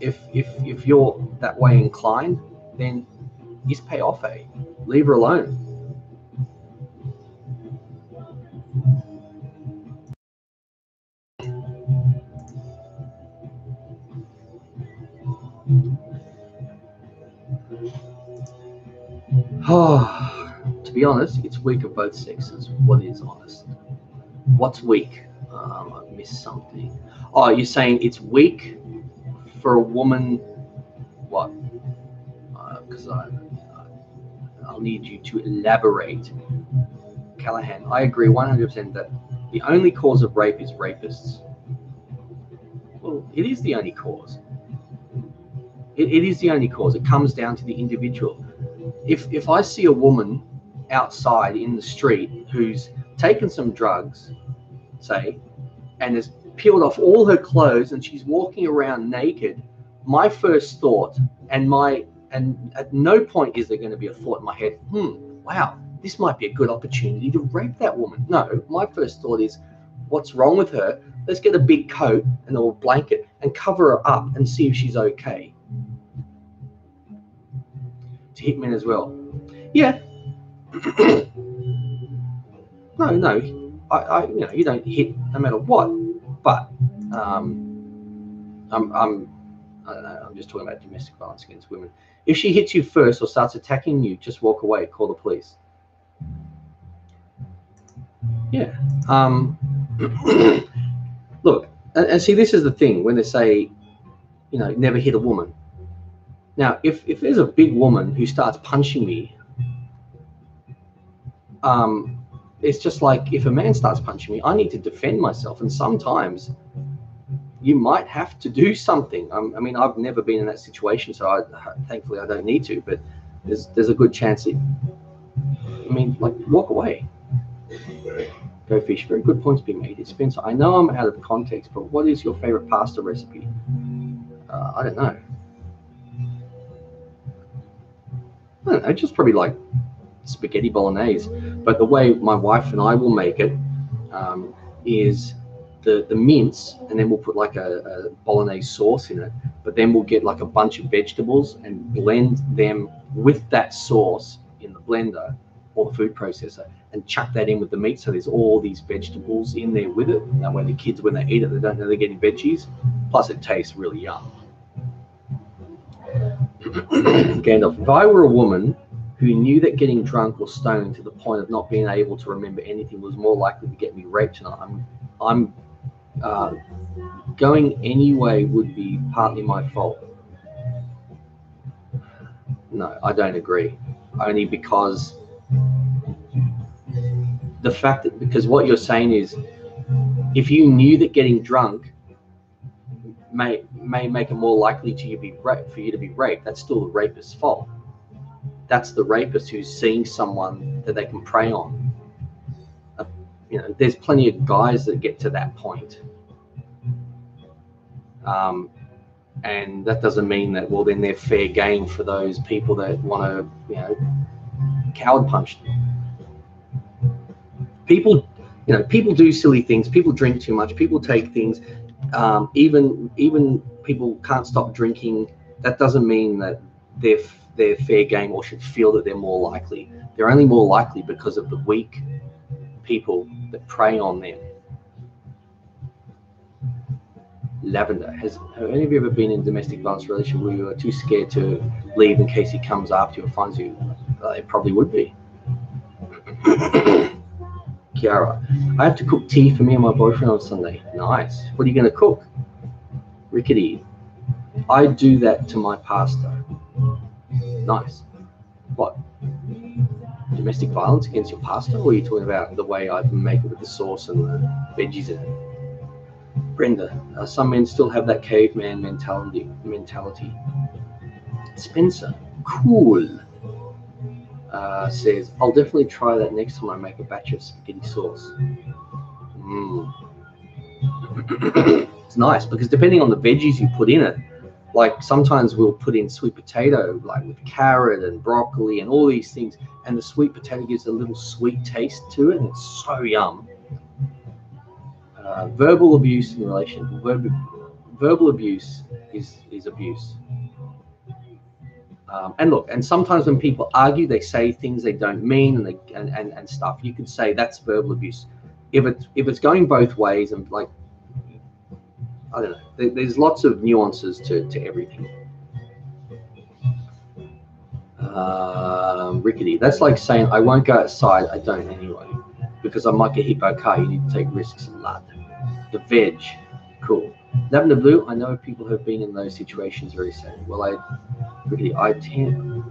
If you're that way inclined, then just pay off, leave her alone. Oh, to be honest, it's weak of both sexes. What is honest? What's weak? I've missed something. Oh, you're saying it's weak for a woman? What? Because I'll need you to elaborate. Callahan, I agree 100% that the only cause of rape is rapists. Well, it is the only cause. It is the only cause. It comes down to the individual. If I see a woman outside in the street who's taken some drugs, say, and has peeled off all her clothes and she's walking around naked, my first thought and at no point is there going to be a thought in my head, wow, this might be a good opportunity to rape that woman. No, my first thought is, what's wrong with her? Let's get a big coat and a blanket and cover her up and see if she's okay. To hit men as well. Yeah. No. You don't hit no matter what. But I don't know, I'm just talking about domestic violence against women. If she hits you first or starts attacking you, just walk away, call the police. Yeah. Look, and see, this is the thing when they say, never hit a woman. Now, if there's a big woman who starts punching me, it's just like if a man starts punching me, I need to defend myself. And sometimes you might have to do something. I mean, I've never been in that situation, so thankfully I don't need to, but there's a good chance walk away. Go fish. Very good points being made. Spencer, I know I'm out of context, but what is your favorite pasta recipe? I don't know. Just probably like spaghetti bolognese. But the way my wife and I will make it is the mince, and then we'll put like a bolognese sauce in it. But then we'll get like a bunch of vegetables and blend them with that sauce in the blender or the food processor and chuck that in with the meat. So there's all these vegetables in there with it. And that way the kids, when they eat it, they don't know they're getting veggies. Plus it tastes really yum. Gandalf, if I were a woman who knew that getting drunk or stoned to the point of not being able to remember anything was more likely to get me raped, and I'm going anyway would be partly my fault. No, I don't agree. Only because the fact that, because what you're saying is, if you knew that getting drunk may make it more likely for you to be raped, that's still the rapist's fault. That's the rapist who's seeing someone that they can prey on. There's plenty of guys that get to that point. And that doesn't mean that, well, then they're fair game for those people that want to, coward punch them. People do silly things. People drink too much. People take things. Even people can't stop drinking. That doesn't mean that they're fair game or should feel that they're more likely. They're only more likely because of the weak people that prey on them. Lavender, have any of you ever been in a domestic violence relationship where you are too scared to leave in case he comes after you or finds you? It probably would be. Kiara, I have to cook tea for me and my boyfriend on Sunday. Nice. What are you going to cook? Rickety. I do that to my pasta. Nice. What? Domestic violence against your pasta? Or are you talking about the way I make it with the sauce and the veggies in it? Brenda, some men still have that caveman mentality. Spencer, cool. Says, I'll definitely try that next time I make a batch of spaghetti sauce. It's nice because depending on the veggies you put in it, like sometimes we'll put in sweet potato, like with carrot and broccoli and all these things, and the sweet potato gives a little sweet taste to it, and it's so yum. Verbal abuse in relation. Verbal abuse is abuse. And look, and sometimes when people argue, they say things they don't mean, and stuff. You could say that's verbal abuse. If it's going both ways, and like, I don't know, there's lots of nuances to everything. Rickety. That's like saying I won't go outside. I don't anyway because I might get hit by a car. You need to take risks. Lad. The veg, cool. Lavender blue. I know people who have been in those situations. Very sad. Well, Rickety. I tend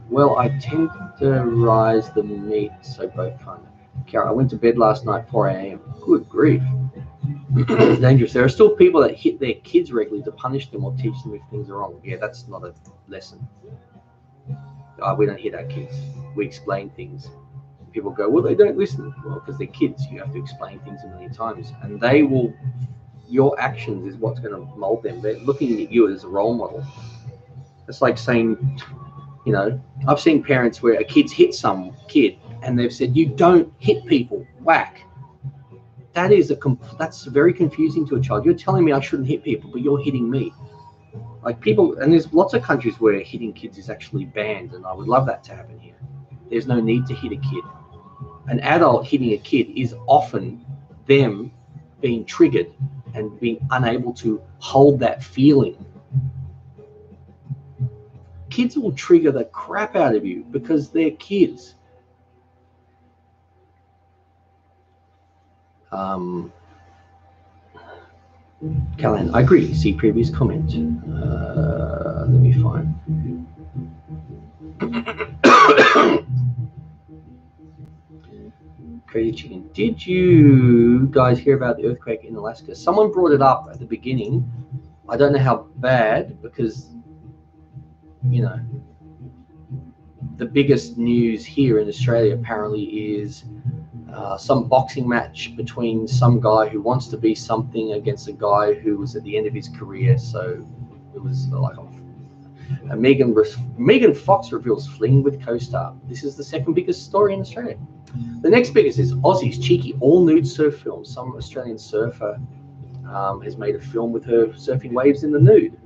to rise the meat, so both kind of. Kara, I went to bed last night 4 a.m. Good grief. It's dangerous. There are still people that hit their kids regularly to punish them or teach them if things are wrong. Yeah, that's not a lesson. We don't hit our kids. We explain things. People go, well, they don't listen. Well, because they're kids. You have to explain things a million times. And they will, your actions is what's going to mold them. They're looking at you as a role model. It's like saying, you know, I've seen parents where a kid's hit some kid and they've said, you don't hit people, whack. That's very confusing to a child. You're telling me I shouldn't hit people, but you're hitting me. Like people, and there's lots of countries where hitting kids is actually banned, and I would love that to happen here. There's no need to hit a kid. An adult hitting a kid is often them being triggered and being unable to hold that feeling. Kids will trigger the crap out of you because they're kids. Callan, I agree. See previous comment. Let me find. Crazy Chicken. Did you guys hear about the earthquake in Alaska? Someone brought it up at the beginning. I don't know how bad because, you know, the biggest news here in Australia apparently is some boxing match between some guy who wants to be something against a guy who was at the end of his career. So it was like Megan Fox reveals fling with co-star. This is the second biggest story in Australia. The next biggest is Aussie's cheeky all-nude surf film. Some Australian surfer has made a film with her surfing waves in the nude.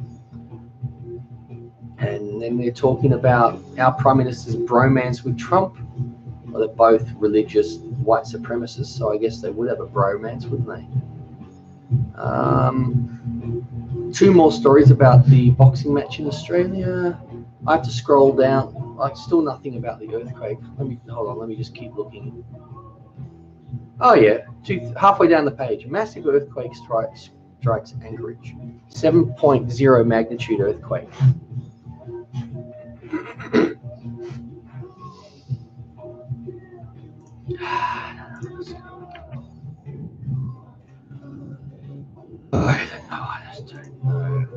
And then they're talking about our Prime Minister's bromance with Trump. Well, they're both religious white supremacists, so I guess they would have a bromance, wouldn't they? Two more stories about the boxing match in Australia. I have to scroll down. Like, still nothing about the earthquake. Hold on. Let me just keep looking. Oh yeah, halfway down the page. Massive earthquake strikes Anchorage. 7.0 magnitude earthquake. I don't know. I just don't know.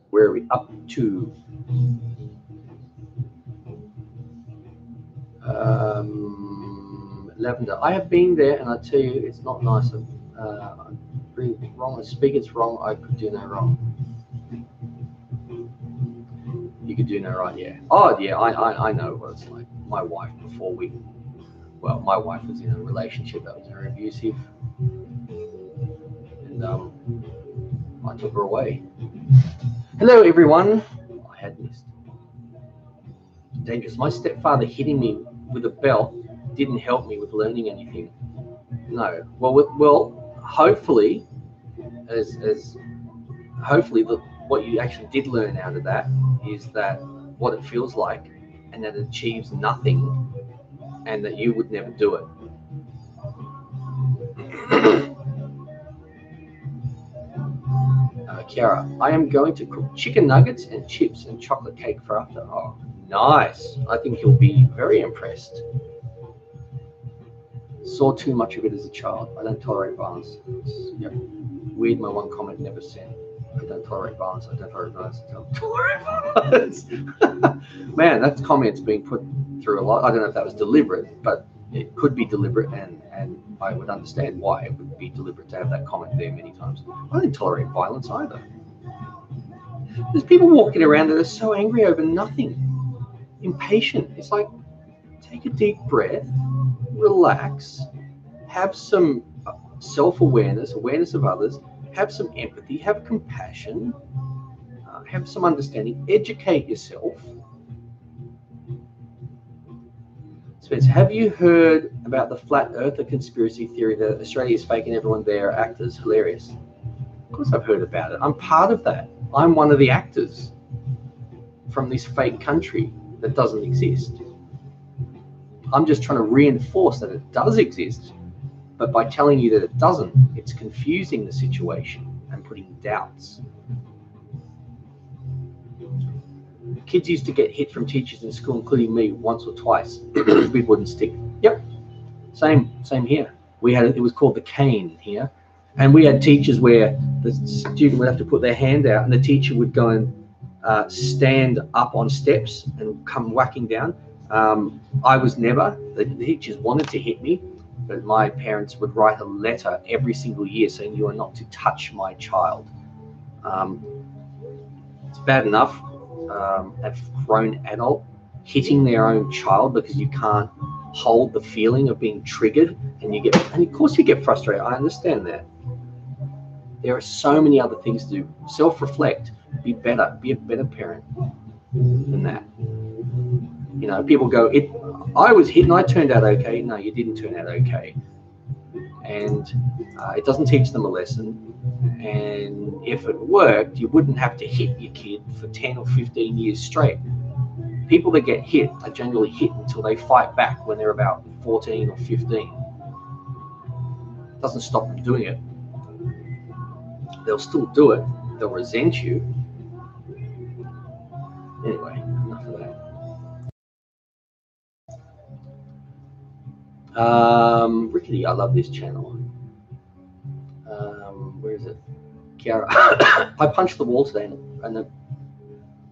Where are we up to? Lavender. I have been there, and I tell you, it's not nice. Wrong. I speak it's wrong. I could do no wrong. You could do no right. Yeah. Oh yeah. I know what it's like. My wife my wife was in a relationship that was very abusive, and I took her away. Hello everyone. I had missed. Dangerous. My stepfather hitting me with a belt didn't help me with learning anything. No. Well, hopefully, what you actually did learn out of that is that what it feels like, and that it achieves nothing, and that you would never do it. Kiara, I am going to cook chicken nuggets and chips and chocolate cake for after. Oh, nice. I think he'll be very impressed. Saw too much of it as a child. I don't tolerate violence. Yep. Weird, my one comment never said. I don't tolerate violence. I don't tolerate violence. I don't tolerate violence. Man, that comment's being put through a lot. I don't know if that was deliberate, but it could be deliberate, and I would understand why it would be deliberate to have that comment there many times. I don't tolerate violence either. There's people walking around that are so angry over nothing, impatient. It's like, take a deep breath, relax, have some self-awareness, awareness of others, have some empathy, have compassion, have some understanding, educate yourself. It's Spence, have you heard about the flat earther conspiracy theory that Australia is fake and everyone there are actors? Hilarious. Of course I've heard about it. I'm part of that. I'm one of the actors from this fake country that doesn't exist. I'm just trying to reinforce that it does exist, but by telling you that it doesn't, it's confusing the situation and putting doubts. Kids used to get hit from teachers in school, including me, once or twice with wooden stick. Yep, same here. We had it was called the cane here, and we had teachers where the student would have to put their hand out, and the teacher would go and stand up on steps and come whacking down. I was never. The teachers wanted to hit me, but my parents would write a letter every single year saying you are not to touch my child. It's bad enough. A grown adult hitting their own child because you can't hold the feeling of being triggered, and of course you get frustrated. I understand that. There are so many other things to do. Self-reflect, be better, be a better parent than that. You know, people go, I was hit and I turned out okay. No, you didn't turn out okay. And it doesn't teach them a lesson. And if it worked, you wouldn't have to hit your kid for 10 or 15 years straight. People that get hit are generally hit until they fight back when they're about 14 or 15. It doesn't stop them doing it. They'll still do it. They'll resent you. Anyway, enough of that. Rickety, I love this channel. Where is it? Kiara. I punched the wall today and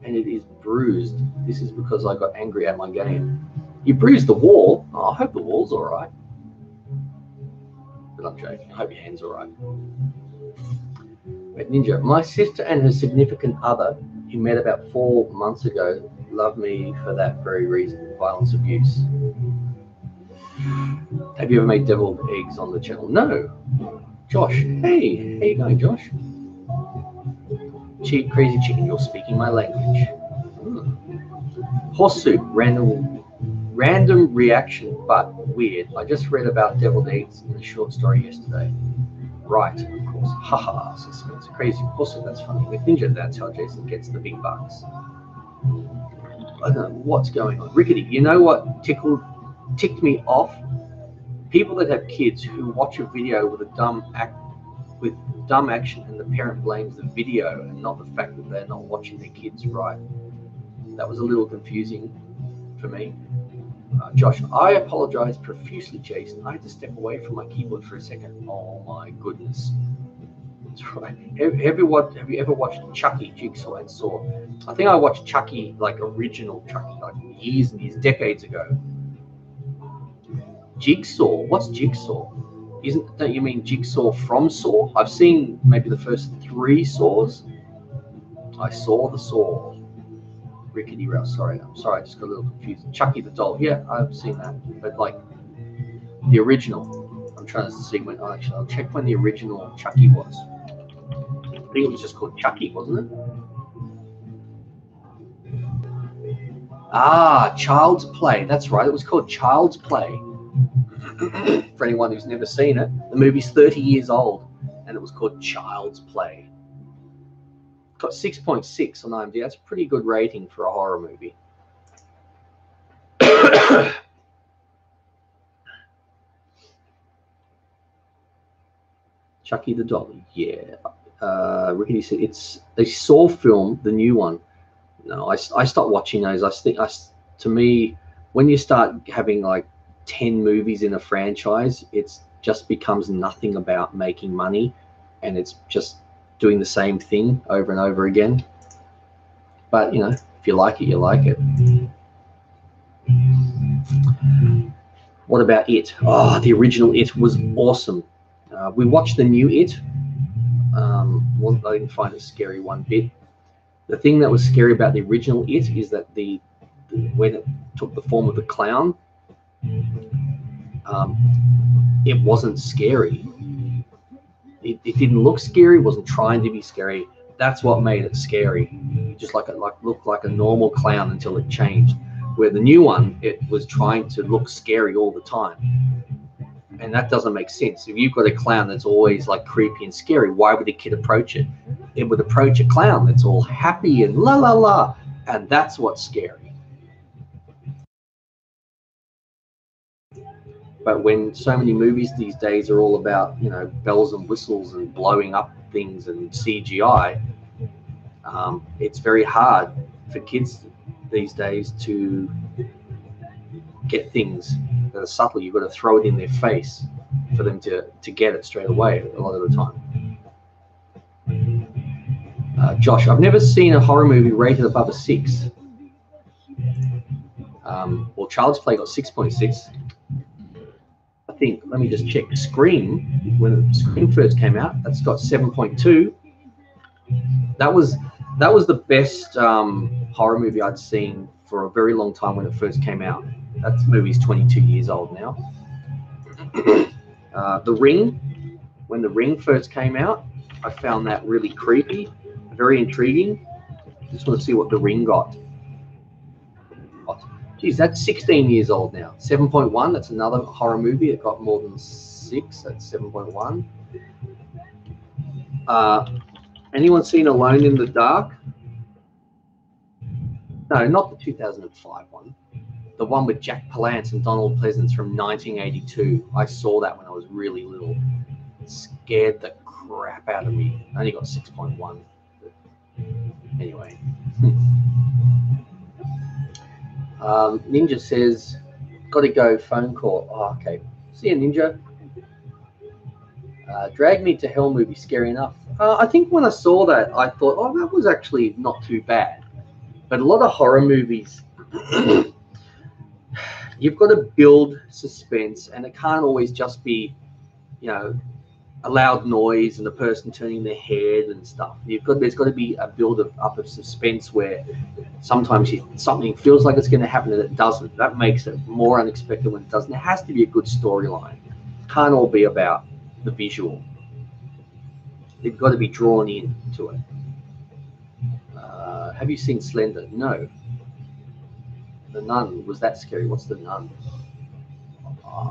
it is bruised. This is because I got angry at my game. You bruised the wall? Oh, I hope the wall's all right. But I'm joking. I hope your hand's all right. Wait, Ninja, my sister and her significant other, who met about 4 months ago, love me for that very reason, violence abuse. Have you ever made deviled eggs on the channel? No. Josh, hey, how you going, Josh? Crazy chicken, you're speaking my language. Horse soup, random reaction, but weird. I just read about deviled eggs in a short story yesterday. Right, of course. Haha, suspense. Crazy horse soup, that's funny. With Ninja, that's how Jason gets the big bucks. I don't know what's going on. Rickety, you know what ticked me off? People that have kids who watch a video with a dumb action and the parent blames the video and not the fact that they're not watching their kids right. That was a little confusing for me. Josh, I apologize profusely, Jason. I had to step away from my keyboard for a second. Oh my goodness. That's right. Have you ever watched Chucky, Jigsaw, and Saw? I think I watched Chucky, like original Chucky, like years and years, decades ago. Jigsaw? What's Jigsaw? Don't you mean Jigsaw from Saw? I've seen maybe the first 3 Saws. I saw the Saw. Rickety Rouse. Sorry, I just got a little confused. Chucky the doll. Yeah, I've seen that. But like the original. I'm trying to see when. Oh, actually, I'll check when the original Chucky was. I think it was just called Chucky, wasn't it? Ah, Child's Play. That's right. It was called Child's Play. For anyone who's never seen it, the movie's 30 years old, and it was called Child's Play. Got 6.6 on IMDb. That's a pretty good rating for a horror movie. Chucky the doll. Yeah. Rickety said it's a Saw film, the new one. No, I stopped watching those. To me, when you start having like 10 movies in a franchise, it just becomes nothing about making money, and it's just doing the same thing over and over again. But you know, if you like it, you like it. What about It? Oh, the original It was awesome. We watched the new It. I didn't find it scary one bit. The thing that was scary about the original It is that when it took the form of the clown, it wasn't scary. It didn't look scary. It wasn't trying to be scary. That's what made it scary. Just looked like a normal clown until it changed. Where the new one, it was trying to look scary all the time. And that doesn't make sense. If you've got a clown that's always like creepy and scary, why would a kid approach it? It would approach a clown that's all happy and la la la, and that's what's scary. But when so many movies these days are all about, you know, bells and whistles and blowing up things and CGI, it's very hard for kids these days to get things that are subtle. You've got to throw it in their face for them to get it straight away a lot of the time. Josh, I've never seen a horror movie rated above a 6. Well, Child's Play got 6.6. I think, let me just check. Scream, when Scream first came out, that's got 7.2. That was the best horror movie I'd seen for a very long time when it first came out. That movie's 22 years old now. The Ring, when The Ring first came out, I found that really creepy, very intriguing. Just want to see what The Ring got. Oh, geez, that's 16 years old now. 7.1, that's another horror movie. It got more than 6, that's 7.1. Anyone seen Alone in the Dark? No, not the 2005 one. The one with Jack Palance and Donald Pleasance from 1982. I saw that when I was really little. It scared the crap out of me. I only got 6.1. Anyway. Ninja says, gotta go, phone call. Oh, okay. See you, Ninja. Drag Me to Hell movie, scary enough. I think when I saw that, I thought, oh, that was actually not too bad. But a lot of horror movies, you've got to build suspense, and it can't always just be, you know, a loud noise and the person turning their head and stuff. There's got to be a build up of suspense where sometimes something feels like it's going to happen and it doesn't. That makes it more unexpected when it doesn't. There has to be a good storyline. It can't all be about the visual. They've got to be drawn in to it. Have you seen Slender? No. The Nun, was that scary? What's The Nun?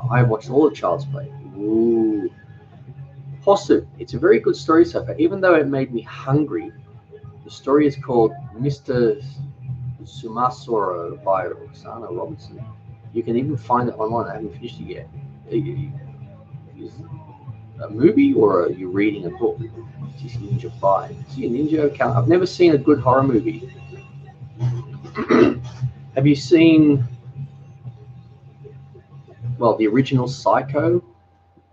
I watched all of Child's Play. Ooh. Hosu, it's a very good story so far. Even though it made me hungry, the story is called Mr. Sumasoro by Roxana Robinson. You can even find it online. I haven't finished it yet. Is it a movie or are you reading a book? She's Ninja 5. See a Ninja account. I've never seen a good horror movie. Have you seen, well, the original Psycho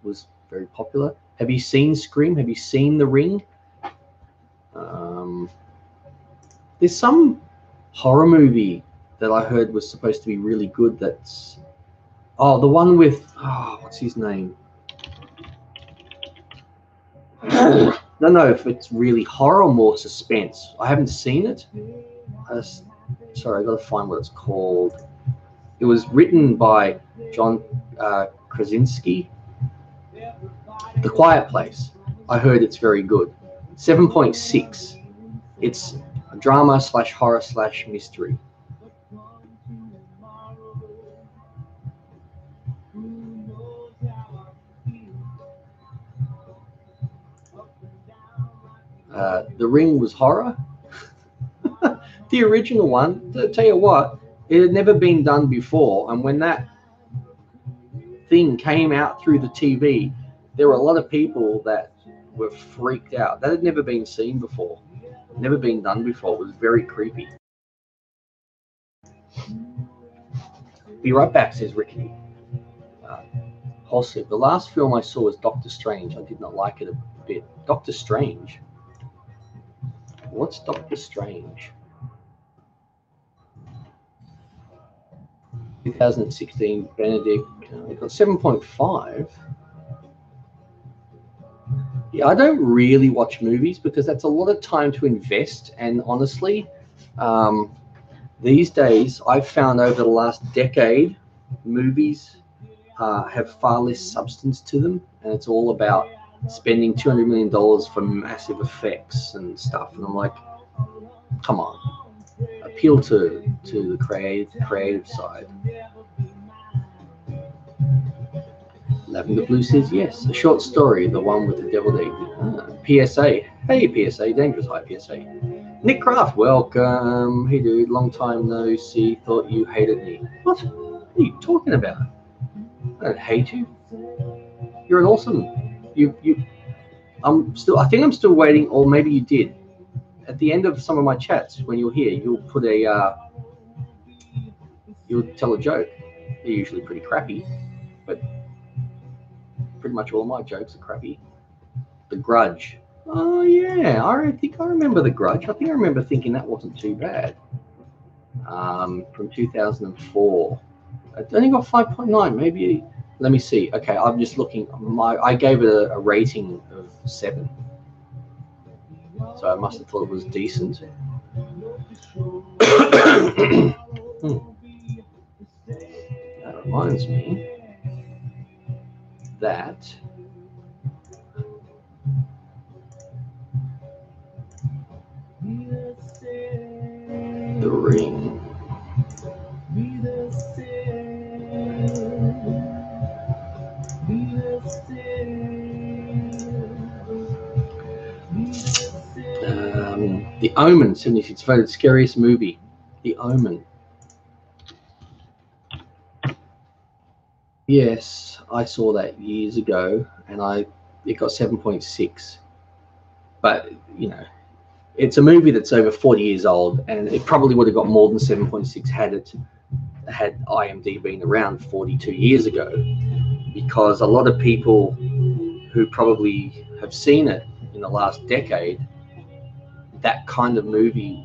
was very popular. Have you seen Scream? Have you seen The Ring? There's some horror movie that I heard was supposed to be really good. That's, oh, the one with, oh, what's his name? I don't know if it's really horror or more suspense. I haven't seen it. Sorry, I got to find what it's called. It was written by John Krasinski. The Quiet Place. I heard it's very good. 7.6. It's a drama / horror / mystery. The Ring was horror. The original one, to tell you what, it had never been done before. And when that thing came out through the TV, there were a lot of people that were freaked out. That had never been seen before, never been done before. It was very creepy. Be right back, says Ricky. Hosu, the last film I saw was Doctor Strange. I did not like it a bit. Doctor Strange? What's Doctor Strange? 2016, Benedict. It got 7.5. Yeah, I don't really watch movies because that's a lot of time to invest. And honestly, these days, I've found over the last decade, movies have far less substance to them. And it's all about spending $200 million for massive effects and stuff. And I'm like, come on. appeal to the creative side. Lavender Blue says yes. A short story, the one with the deviled egg. PSA. Hey PSA, Dangerous. Hi PSA. Nick Craft, welcome. Hey dude, long time no see. Thought you hated me. What are you talking about? I don't hate you. You're an awesome. I think I'm still waiting, or maybe you did. At the end of some of my chats, when you're here, you'll put you'll tell a joke. They're usually pretty crappy, but pretty much all my jokes are crappy. The Grudge. Oh yeah, I think I remember The Grudge. I think I remember thinking that wasn't too bad. From 2004. I only got 5.9. Maybe. Let me see. Okay, I'm just looking. I gave it a rating of 7. So I must have thought it was decent. That reminds me that The Ring. The Omen, 76 voted scariest movie. The Omen. Yes, I saw that years ago, and it got 7.6. But you know, it's a movie that's over 40 years old, and it probably would have got more than 7.6 had IMDb been around 42 years ago, because a lot of people who probably have seen it in the last decade, that kind of movie,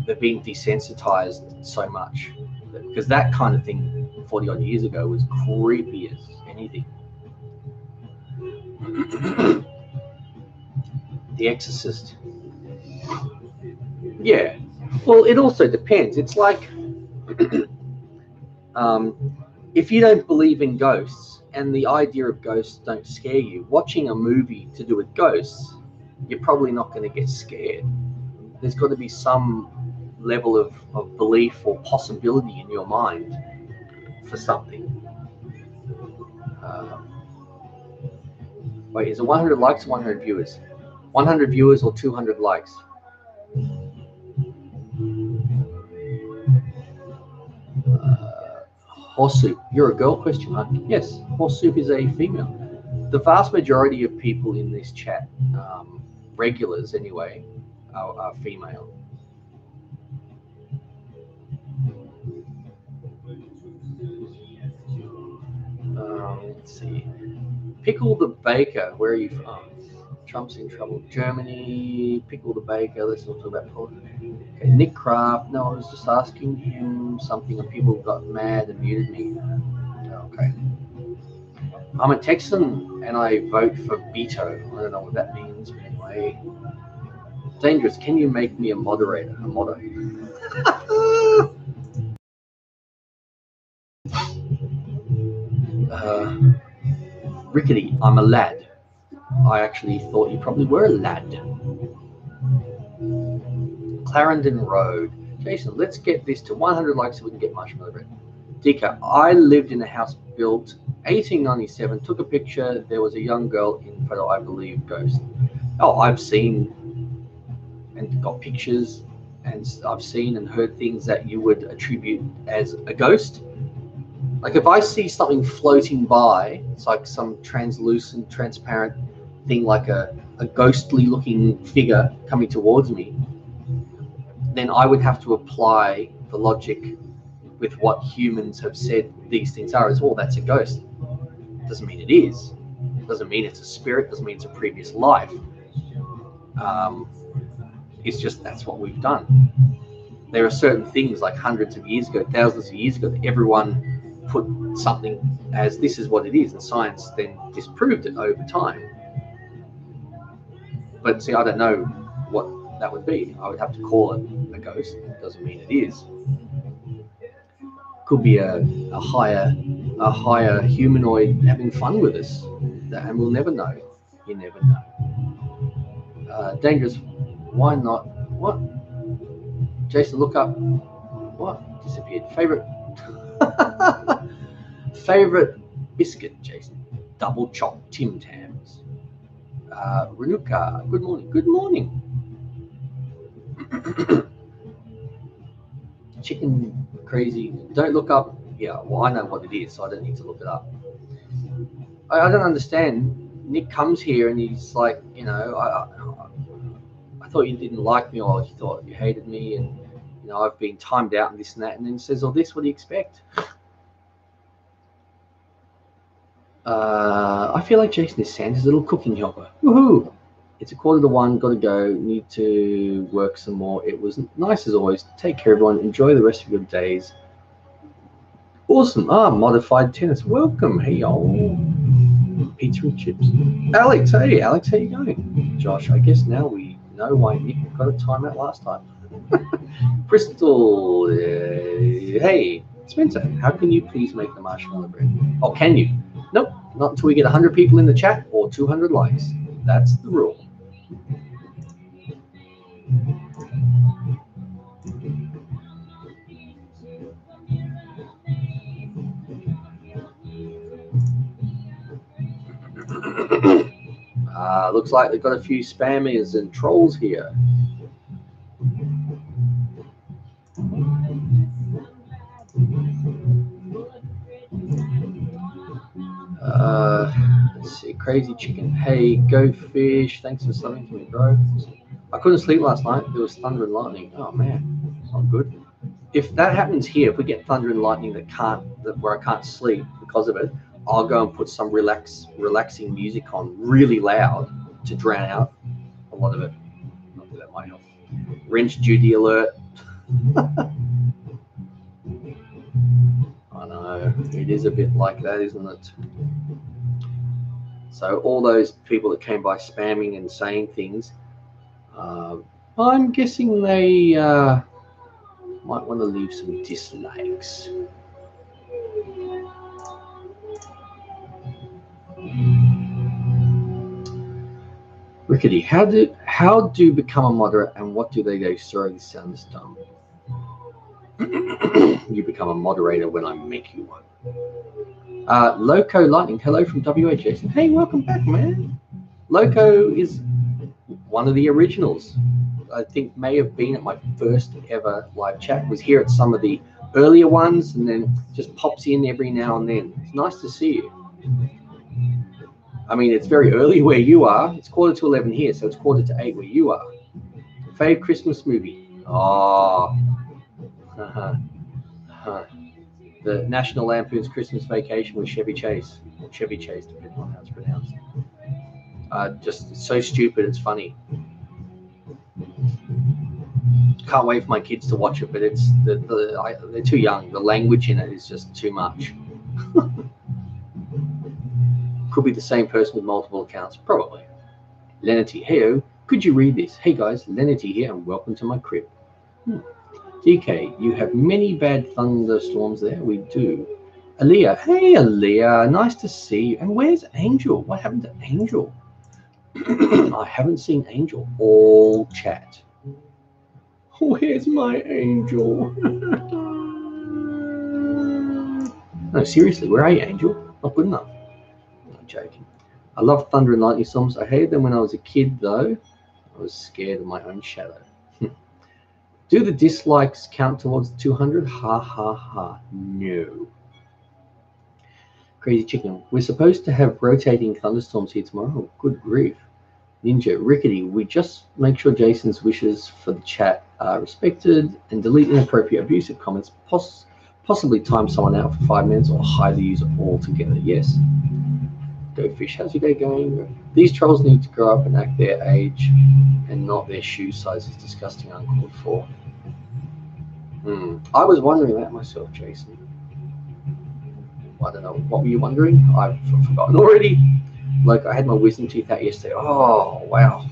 they're being desensitized so much, because that kind of thing 40 odd years ago was creepy as anything. The Exorcist. Yeah, well, it also depends. It's like if you don't believe in ghosts and the idea of ghosts don't scare you, watching a movie to do with ghosts, you're probably not going to get scared. There's got to be some level of belief or possibility in your mind for something. Wait, is it 100 likes or 100 viewers? 100 viewers or 200 likes? Horse soup. You're a girl? Question mark. Yes, horse soup is a female. The vast majority of people in this chat, regulars anyway, are female. Let's see. Pickle the Baker. Where are you from? Trump's in trouble. Germany. Pickle the Baker. Let's not talk about politics. Okay, Nick Craft. No, I was just asking him something and people got mad and muted me. Okay. I'm a Texan and I vote for veto. I don't know what that means, but anyway. Dangerous. Can you make me a moderator? A moderator. Rickety. I'm a lad. I actually thought you probably were a lad. Clarendon Road. Jason, let's get this to 100 likes so we can get marshmallow bread. Dika, I lived in a house built 1897, took a picture, there was a young girl in photo, I believe, ghost. Oh, I've seen and got pictures, and I've seen and heard things that you would attribute as a ghost. Like if I see something floating by, it's like some translucent, transparent thing, like a ghostly looking figure coming towards me, then I would have to apply the logic with what humans have said these things are, as, well, that's a ghost. Doesn't mean it is. It doesn't mean it's a spirit, doesn't mean it's a previous life. It's just that's what we've done. There are certain things like hundreds of years ago, thousands of years ago, that everyone put something as this is what it is, and science then disproved it over time. But see, I don't know what that would be. I would have to call it a ghost. It doesn't mean it is. Could be a higher humanoid having fun with us, and we'll never know. You never know. Dangerous. Why not? What? Jason, look up. What? Disappeared. Favorite. Favorite biscuit, Jason. Double chopped Tim Tams. Renuka, good morning. Good morning. Chicken crazy. Don't look up. Yeah, well, I know what it is, so I don't need to look it up. I don't understand. Nick comes here and he's like, you know, I thought you didn't like me, or you thought you hated me, and you know, I've been timed out and this and that, and then says all this. What do you expect? I feel like Jason is Santa's little cooking helper. Woohoo! It's 1:45. Got to go. Need to work some more. It was nice as always. Take care, everyone. Enjoy the rest of your days. Awesome. Modified tennis. Welcome. Hey, y'all. Pizza and chips. Alex, hey, Alex, how you going? Josh, I guess now we know why Nick got a timeout last time. Crystal, hey, Spencer, how can you please make the marshmallow bread? Oh, can you? Nope, not until we get 100 people in the chat or 200 likes. That's the rule. Looks like they've got a few spammers and trolls here. Let's see, crazy chicken. Hey, go fish. Thanks for subbing to me, bro. I couldn't sleep last night. There was thunder and lightning. Oh man, it's not good. If that happens here, if we get thunder and lightning where I can't sleep because of it, I'll go and put some relaxing music on really loud to drown out a lot of it. Not that that might help. Wrench duty alert. I know, it is a bit like that, isn't it? So all those people that came by spamming and saying things, I'm guessing they might want to leave some dislikes. Rickety, how do become a moderate, and what do they go? Sorry, this sounds dumb. You become a moderator when I make you one. Loco Lightning, hello from WA, Jason. Hey, welcome back, man. Loco is one of the originals. I think may have been at my first ever live chat. Was here at some of the earlier ones, and then just pops in every now and then. It's nice to see you. I mean, it's very early where you are. It's 11:15 here, so it's 7:45 where you are. Fave Christmas movie? Oh, the National Lampoon's Christmas Vacation with Chevy Chase, or Chevy Chase, depending on how it's pronounced. Just so stupid, it's funny. Can't wait for my kids to watch it, but it's they're too young. The language in it is just too much. Could be the same person with multiple accounts, probably. Lenity, heyo, could you read this? Hey guys, Lenity here, and welcome to my crib. DK, you have many bad thunderstorms there. We do. Aaliyah, hey Aaliyah, nice to see you. And where's Angel? What happened to Angel? I haven't seen Angel all chat. Where's my Angel? No, seriously, where are you, Angel? Not good enough. I'm joking. I love thunder and lightning storms. I hated them when I was a kid, though. I was scared of my own shadow. Do the dislikes count towards 200? Ha ha ha. No. Crazy Chicken. We're supposed to have rotating thunderstorms here tomorrow. Oh, good grief. Ninja, Rickety, we just make sure Jason's wishes for the chat are respected and delete inappropriate abusive comments, possibly time someone out for 5 minutes or hide the user altogether. Yes. Go Fish, how's your day going? These trolls need to grow up and act their age and not their shoe size. Is disgusting, uncalled for. I was wondering that myself, Jason. I don't know. What were you wondering? I've forgotten already. Like, I had my wisdom teeth out yesterday. Oh, wow.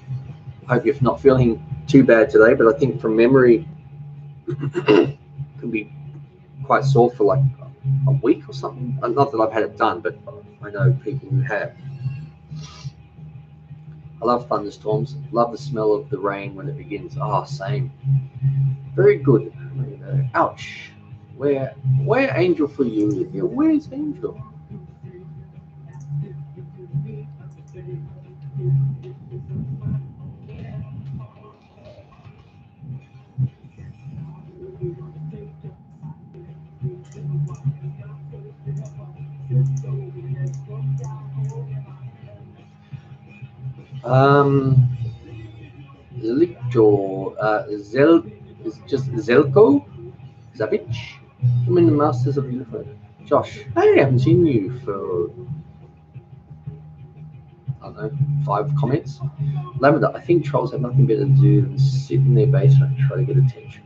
I hope you're not feeling too bad today, but I think from memory, it can be quite sore for like a week or something. Not that I've had it done, but I know people who have. I love thunderstorms. Love the smell of the rain when it begins. Oh, same. Very good. Ouch. Where Angel for you? Yeah, where's Angel? Zelicho, is just Zelko? Zabic? I'm in the Masters of the Universe. Josh, I haven't seen you for, I don't know, 5 comments. Lavender, I think trolls have nothing better to do than sit in their basement and try to get attention.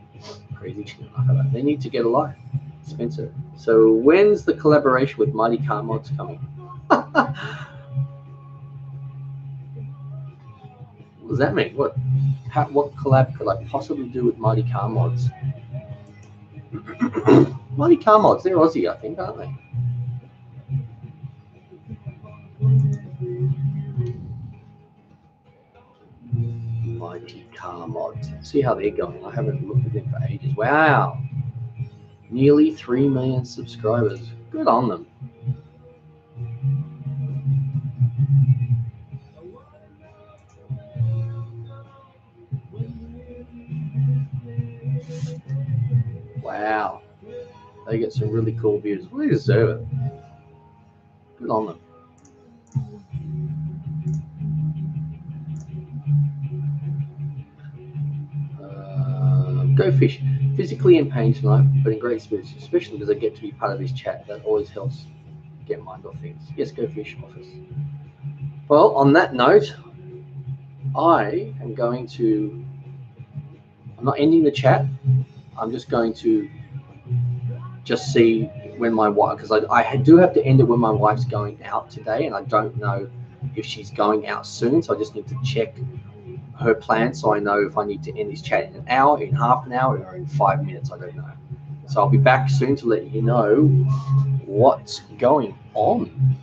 Crazy chicken like that. They need to get a life. Spencer. So when's the collaboration with Mighty Car Mods coming? What does that mean? What collab could I possibly do with Mighty Car Mods? Mighty Car Mods, they're Aussie, I think, aren't they? Mighty Car Mods. See how they're going. I haven't looked at them for ages. Wow. Nearly 3 million subscribers. Good on them. Wow. They get some really cool views. Well, they deserve it. Good on them. Go fish. Physically in pain tonight, but in great spirits, especially because I get to be part of this chat. That always helps get mind off things. Yes, go fish, office. Well, on that note, I am going to. I'm not ending the chat. I'm just going to just see when my wife, because I do have to end it when my wife's going out today, and I don't know if she's going out soon, so I just need to check her plan so I know if I need to end this chat in an hour, in half an hour, or in 5 minutes. I don't know. So I'll be back soon to let you know what's going on.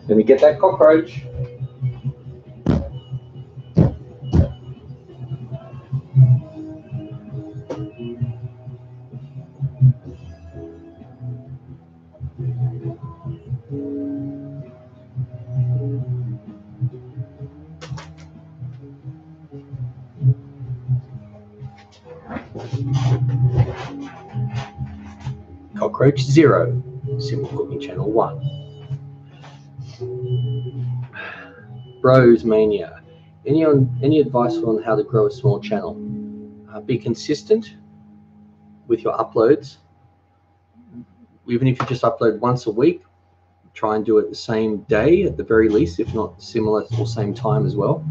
Let me get that cockroach. Cockroach 0, Simple Cooking Channel 1. Bros Mania. Any advice on how to grow a small channel? Be consistent with your uploads. Even if you just upload once a week, try and do it the same day at the very least, if not similar or same time as well.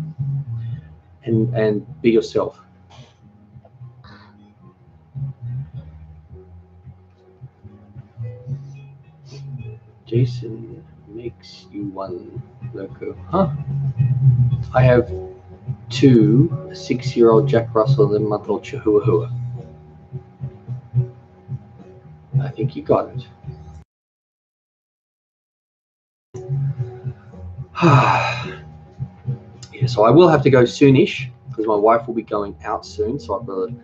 And be yourself. Jason makes you one loco. Huh? I have 2, a 6-year-old Jack Russell and a month-old Chihuahua. I think you got it. Yeah, so I will have to go soonish because my wife will be going out soon, so I've got to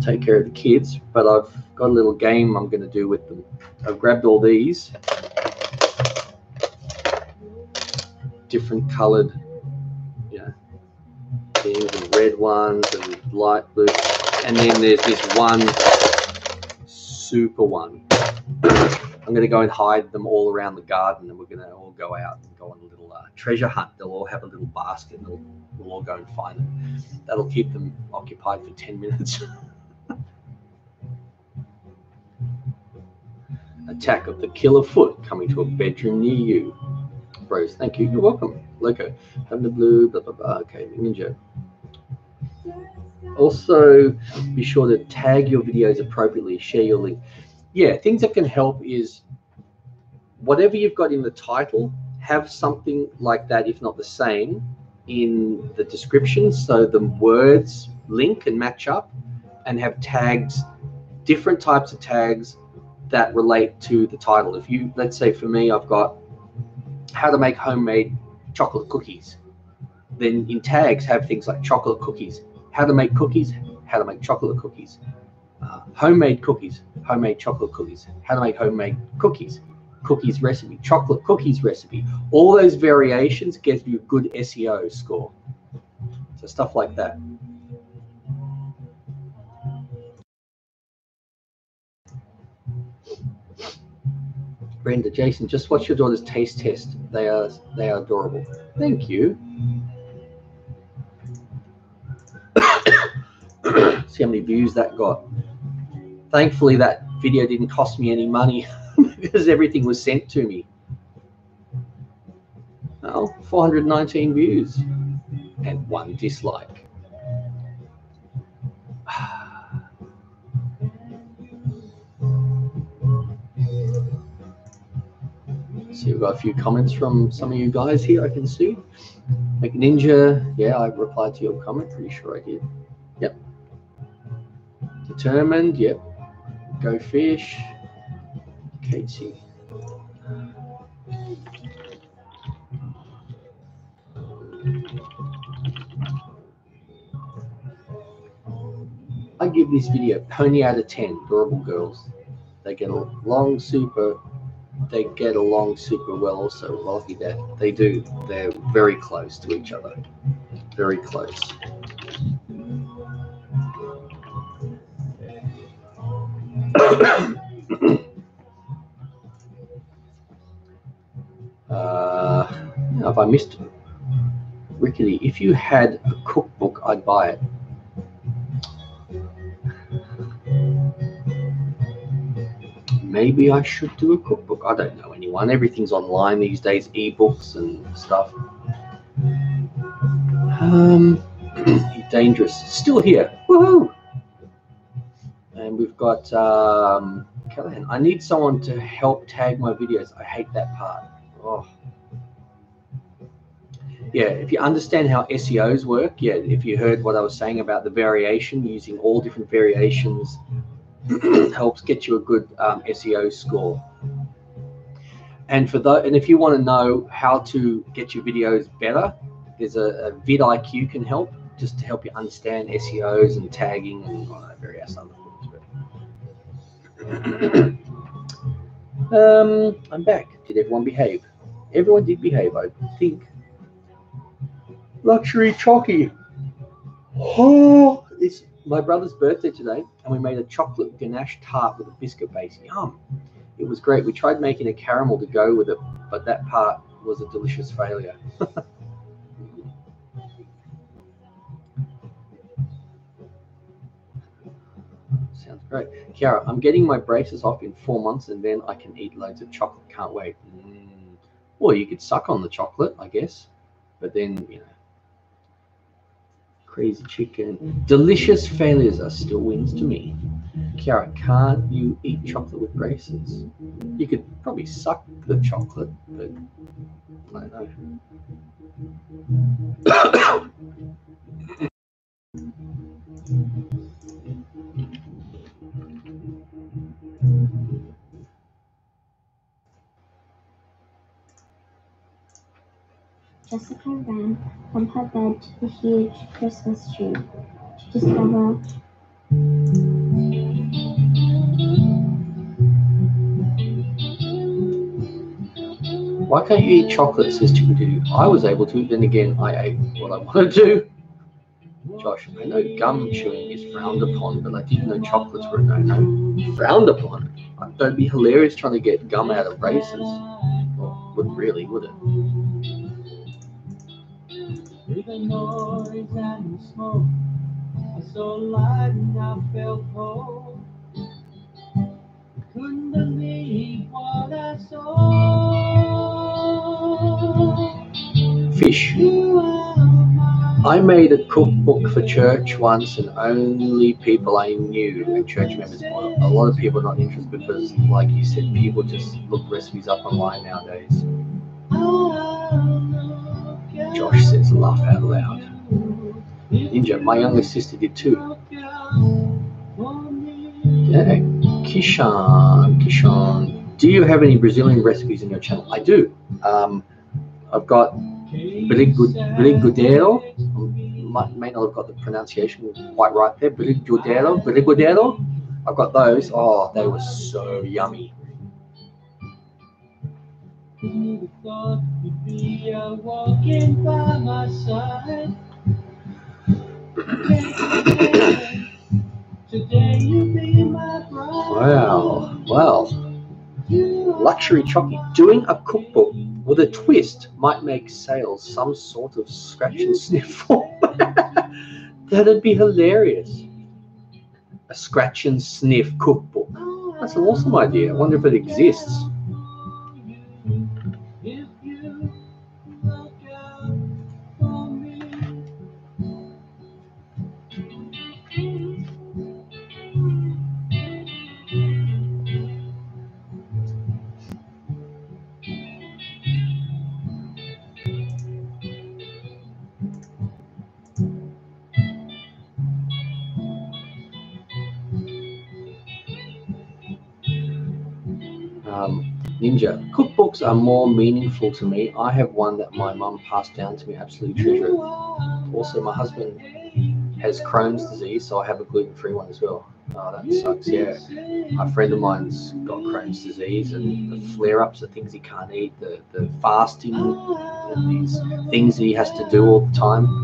take care of the kids. But I've got a little game I'm going to do with them. I've grabbed all these different coloured, things, and red ones and light blue, and then there's this one super one. I'm going to go and hide them all around the garden, and we're going to all go out and go on a little treasure hunt. They'll all have a little basket, and we'll all go and find them. That'll keep them occupied for 10 minutes. Attack of the killer foot coming to a bedroom near you. Bros, thank you. You're welcome. Loco. Thunder blue, blah, blah, blah. Okay, Ninja. Also, be sure to tag your videos appropriately. Share your link. Yeah, things that can help is whatever you've got in the title, have something like that, if not the same, in the description, so the words link and match up, and have tags, different types of tags that relate to the title. If you, let's say for me, I've got how to make homemade chocolate cookies, then in tags have things like chocolate cookies, how to make cookies, how to make chocolate cookies, homemade cookies, homemade chocolate cookies, how to make homemade cookies, cookies recipe, chocolate cookies recipe. All those variations get you a good SEO score. So stuff like that. Brenda, Jason, just watch your daughter's taste test. They are adorable. Thank you. See how many views that got. Thankfully, that video didn't cost me any money because everything was sent to me. Oh, 419 views and 1 dislike. So we've got a few comments from some of you guys here, I can see. McNinja, yeah, I replied to your comment, pretty sure I did. Yep. Determined, yep. Go fish. Casey. I give this video pony out of 10. Adorable girls. They get along super. They get along super well. Also, lucky that they do. They're very close to each other. Very close. Have I missed Rickety, if you had a cookbook, I'd buy it. Maybe I should do a cookbook. I don't know anyone. Everything's online these days, ebooks and stuff. Dangerous. Still here. Woohoo! And we've got Callahan. I need someone to help tag my videos. I hate that part. Oh. Yeah, if you understand how SEOs work, yeah, if you heard what I was saying about the variation, using all different variations helps get you a good SEO score. And for that, and if you want to know how to get your videos better, there's a vidIQ can help, just to help you understand SEOs and tagging and various other things. I'm back. Did everyone behave? Everyone did behave, I think. Luxury Chalky. Oh, it's my brother's birthday today, and we made a chocolate ganache tart with a biscuit base. Yum. It was great. We tried making a caramel to go with it, but that part was a delicious failure. Sounds great. Kiara, I'm getting my braces off in 4 months, and then I can eat loads of chocolate. Can't wait. Or you could suck on the chocolate, I guess. But then, you know, crazy chicken. Delicious failures are still wins to me. Kiara, can't you eat chocolate with braces? You could probably suck the chocolate, but I don't know. Jessica ran from her bed to the huge Christmas tree to discover Why can't you eat chocolate, says Chickadoo? I was able to, then again, I ate what I wanted to. Josh, I know gum chewing is frowned upon, but I didn't know chocolates were no. Frowned upon? That'd be hilarious trying to get gum out of braces. Well, wouldn't really, would it? With the noise and the smoke, I saw light and I felt cold. Couldn't believe what I saw. Fish. I made a cookbook for church once, and only people I knew and church members bought it. A lot of people are not interested because, like you said, people just look recipes up online nowadays. Josh says, laugh out loud. Ninja, my youngest sister did too. Yeah, Kishan. Do you have any Brazilian recipes in your channel? I do. I've got brigadeiro. May not have got the pronunciation quite right there. Brigadeiro. I've got those. Oh, they were so yummy. Wow. Well, luxury chocolate. Doing a cookbook with a twist might make sales some sort of scratch and sniff. That'd be hilarious. A scratch and sniff cookbook. That's an awesome idea. I wonder if it exists. Ninja, cookbooks are more meaningful to me. I have one that my mum passed down to me. Absolutely treasure it. Also, my husband has Crohn's disease, so I have a gluten-free one as well. Oh, that sucks. Yeah, a friend of mine's got Crohn's disease, and the flare-ups, the things he can't eat, the fasting, and these things that he has to do all the time.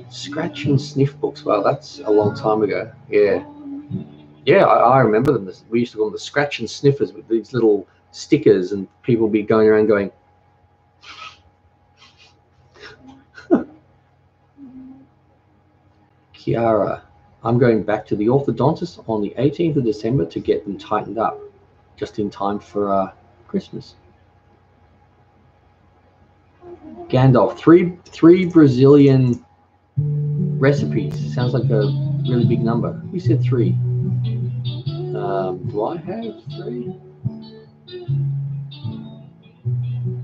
Scratch and sniff books. Well, that's a long time ago. Yeah. Yeah, I remember them. We used to call them the scratch and sniffers with these little stickers, and people would be going around going, Kiara, I'm going back to the orthodontist on the 18th of December to get them tightened up, just in time for Christmas. Gandalf, three Brazilian recipes. Sounds like a really big number. You said 3. Do I have 3?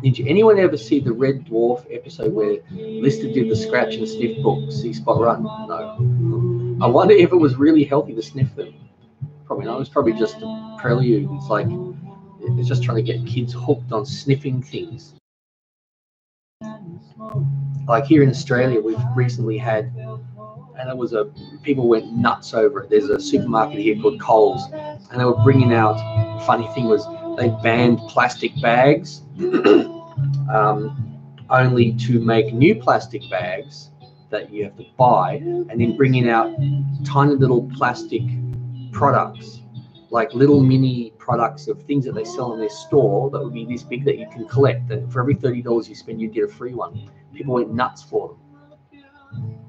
Did anyone ever see the Red Dwarf episode where Lister did the scratch and sniff book, See Spot Run? No. I wonder if it was really healthy to sniff them. Probably not. It was probably just a prelude. It's like it's just trying to get kids hooked on sniffing things. Like here in Australia, we've recently had, and it was people went nuts over it. There's a supermarket here called Coles, and they were bringing out. The funny thing was they banned plastic bags, only to make new plastic bags that you have to buy, and then bringing out tiny little plastic products, like little mini products of things that they sell in their store that would be this big that you can collect, and for every $30 you spend, you get a free one. People went nuts for them.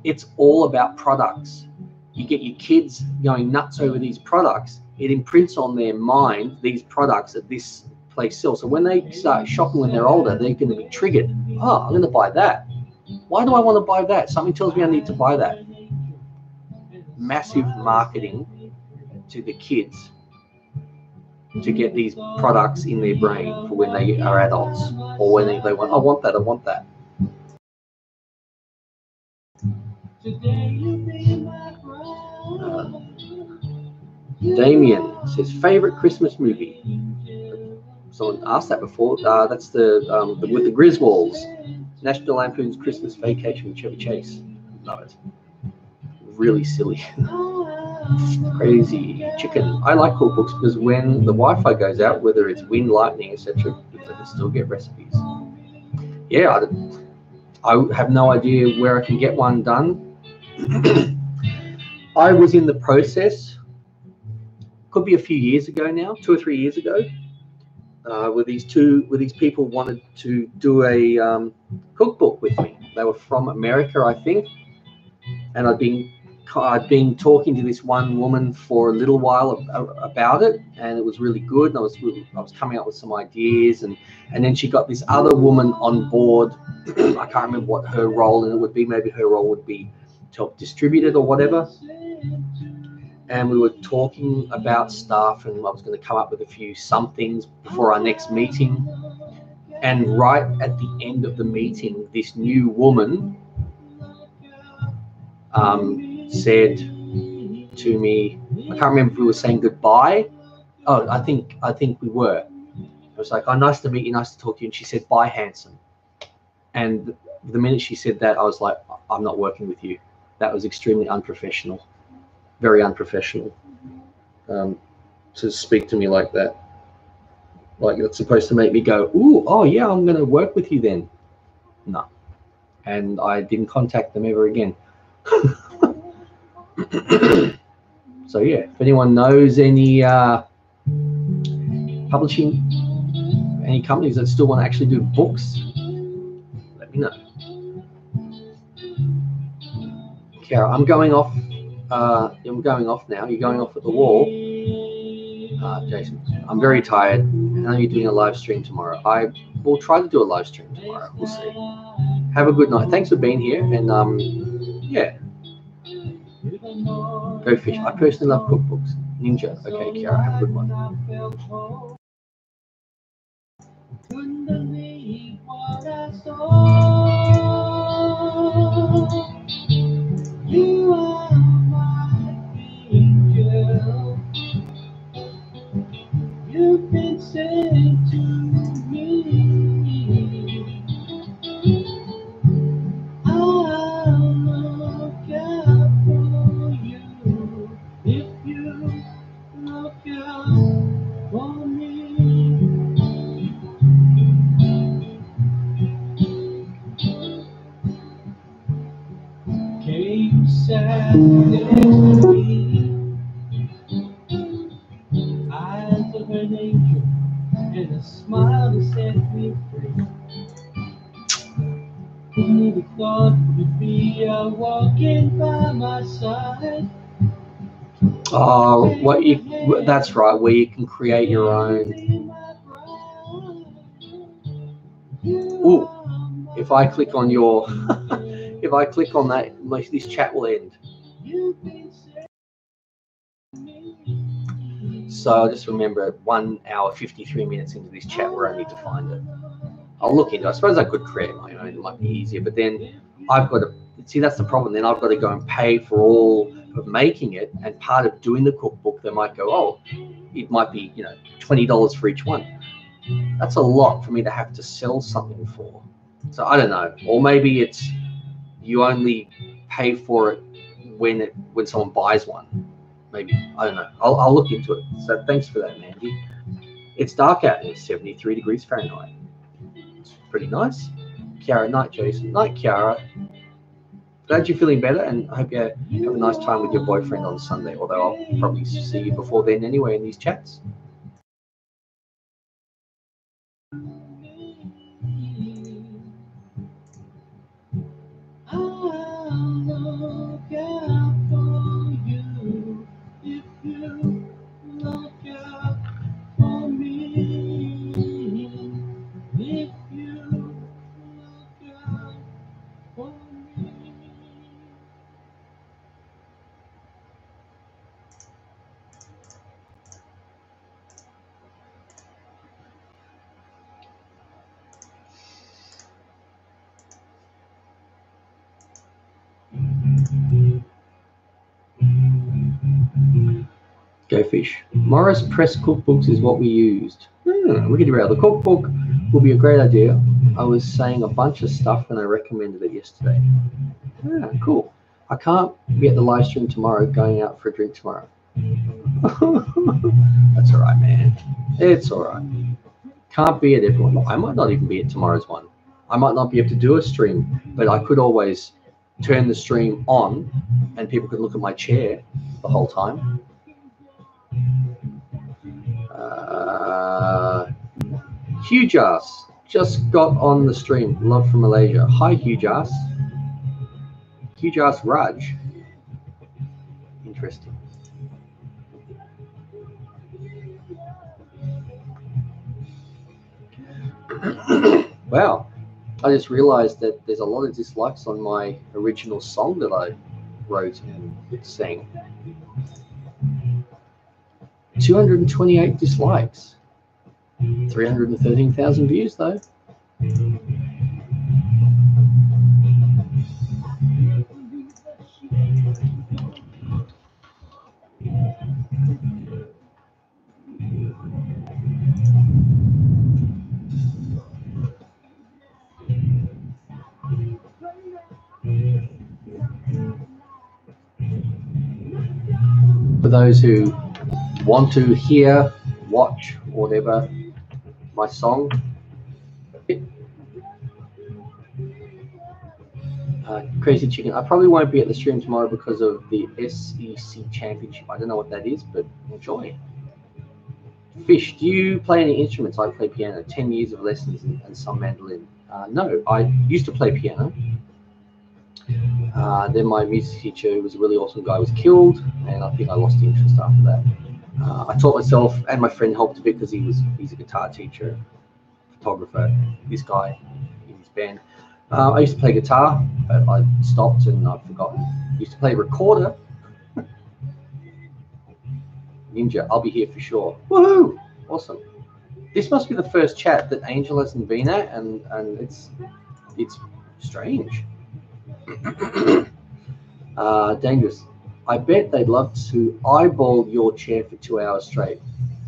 It's all about products. You get your kids going nuts over these products, it imprints on their mind these products that this place sells. So when they start shopping when they're older, they're going to be triggered. Oh, I'm going to buy that. Why do I want to buy that? Something tells me I need to buy that. Massive marketing to the kids to get these products in their brain for when they are adults, or when they want, I want that. Damien says, favorite Christmas movie? Someone asked that before. That's the with the Griswolds, National Lampoon's Christmas Vacation with Chevy Chase. Love it. Really silly. Crazy chicken. I like cookbooks because when the Wi-Fi goes out, whether it's wind, lightning, etc., I can still get recipes. Yeah, I have no idea where I can get one done. I was in the process, could be a few years ago now, 2 or 3 years ago, where these people wanted to do a cookbook with me. They were from America, I think, and I'd been talking to this one woman for a little while about it, and it was really good. And I was coming up with some ideas, and then she got this other woman on board. I can't remember what her role in it would be. Maybe her role would be to help distribute it or whatever. And we were talking about stuff, and I was going to come up with a few somethings before our next meeting. And right at the end of the meeting, this new woman said to me, I can't remember if we were saying goodbye. Oh, I think we were. It was like, oh, nice to meet you, nice to talk to you. And she said, bye, handsome. And the minute she said that, I was like, I'm not working with you. That was extremely unprofessional, very unprofessional, to speak to me like that. Like, it's supposed to make me go, ooh, oh yeah, I'm going to work with you then. No. And I didn't contact them ever again. So yeah, if anyone knows any publishing, any companies that still want to actually do books, let me know. Kara, I'm going off. I'm going off now. You're going off at the wall. Jason, I'm very tired. I know you're doing a live stream tomorrow. I will try to do a live stream tomorrow. We'll see. Have a good night. Thanks for being here. And yeah. Go fish. I personally love cookbooks. Ninja. Okay, Kiara, have a good one. You are my angel. You've been sent to me. I'll look out for you if you look out for me. Came sadness to me. Who thought you'd be walking by my side? Oh, that's right, where you can create your own. Ooh, if I click on your, if I click on that, this chat will end. So just remember, 1 hour 53 minutes into this chat where I need to find it. I'll look into it. I suppose I could create my own. It might be easier, but then I've got to see, that's the problem. Then I've got to go and pay for all of making it, and part of doing the cookbook, they might go, oh, it might be, you know, $20 for each one. That's a lot for me to have to sell something for. So I don't know, or maybe it's you only pay for it when someone buys one. Maybe, I don't know. I'll look into it. So thanks for that, Mandy. It's dark out here, 73 degrees Fahrenheit. It's pretty nice. Kiara, night, Jason. Night, Kiara. Glad you're feeling better, and I hope you have a nice time with your boyfriend on Sunday, although I'll probably see you before then anyway in these chats. Go fish. Morris Press cookbooks is what we used. Rickety Rail. The cookbook will be a great idea. I was saying a bunch of stuff and I recommended it yesterday. Cool. I can't be at the live stream tomorrow, going out for a drink tomorrow. That's all right, man. It's all right. Can't be at everyone. I might not even be at tomorrow's one. I might not be able to do a stream, but I could always turn the stream on and people could look at my chair the whole time. Huge ass just got on the stream. Love from Malaysia. Hi, huge ass. Huge ass Raj. Interesting. Wow. I just realized that there's a lot of dislikes on my original song that I wrote and sang. 228 dislikes. 313,000 views though. For those who want to hear, watch, whatever, my song, Crazy Chicken. I probably won't be at the stream tomorrow because of the SEC Championship. I don't know what that is, but enjoy. Fish, do you play any instruments? I play piano. 10 years of lessons and some mandolin. No, I used to play piano. Then my music teacher, who was a really awesome guy, was killed, and I think I lost interest after that. I taught myself, and my friend helped a bit because he's a guitar teacher, photographer, this guy in his band. I used to play guitar, but I stopped and I've forgotten. I used to play recorder. Ninja, I'll be here for sure. Woohoo! Awesome. This must be the first chat that Angel hasn't been at, and it's strange. Dangerous. I bet they'd love to eyeball your chair for 2 hours straight.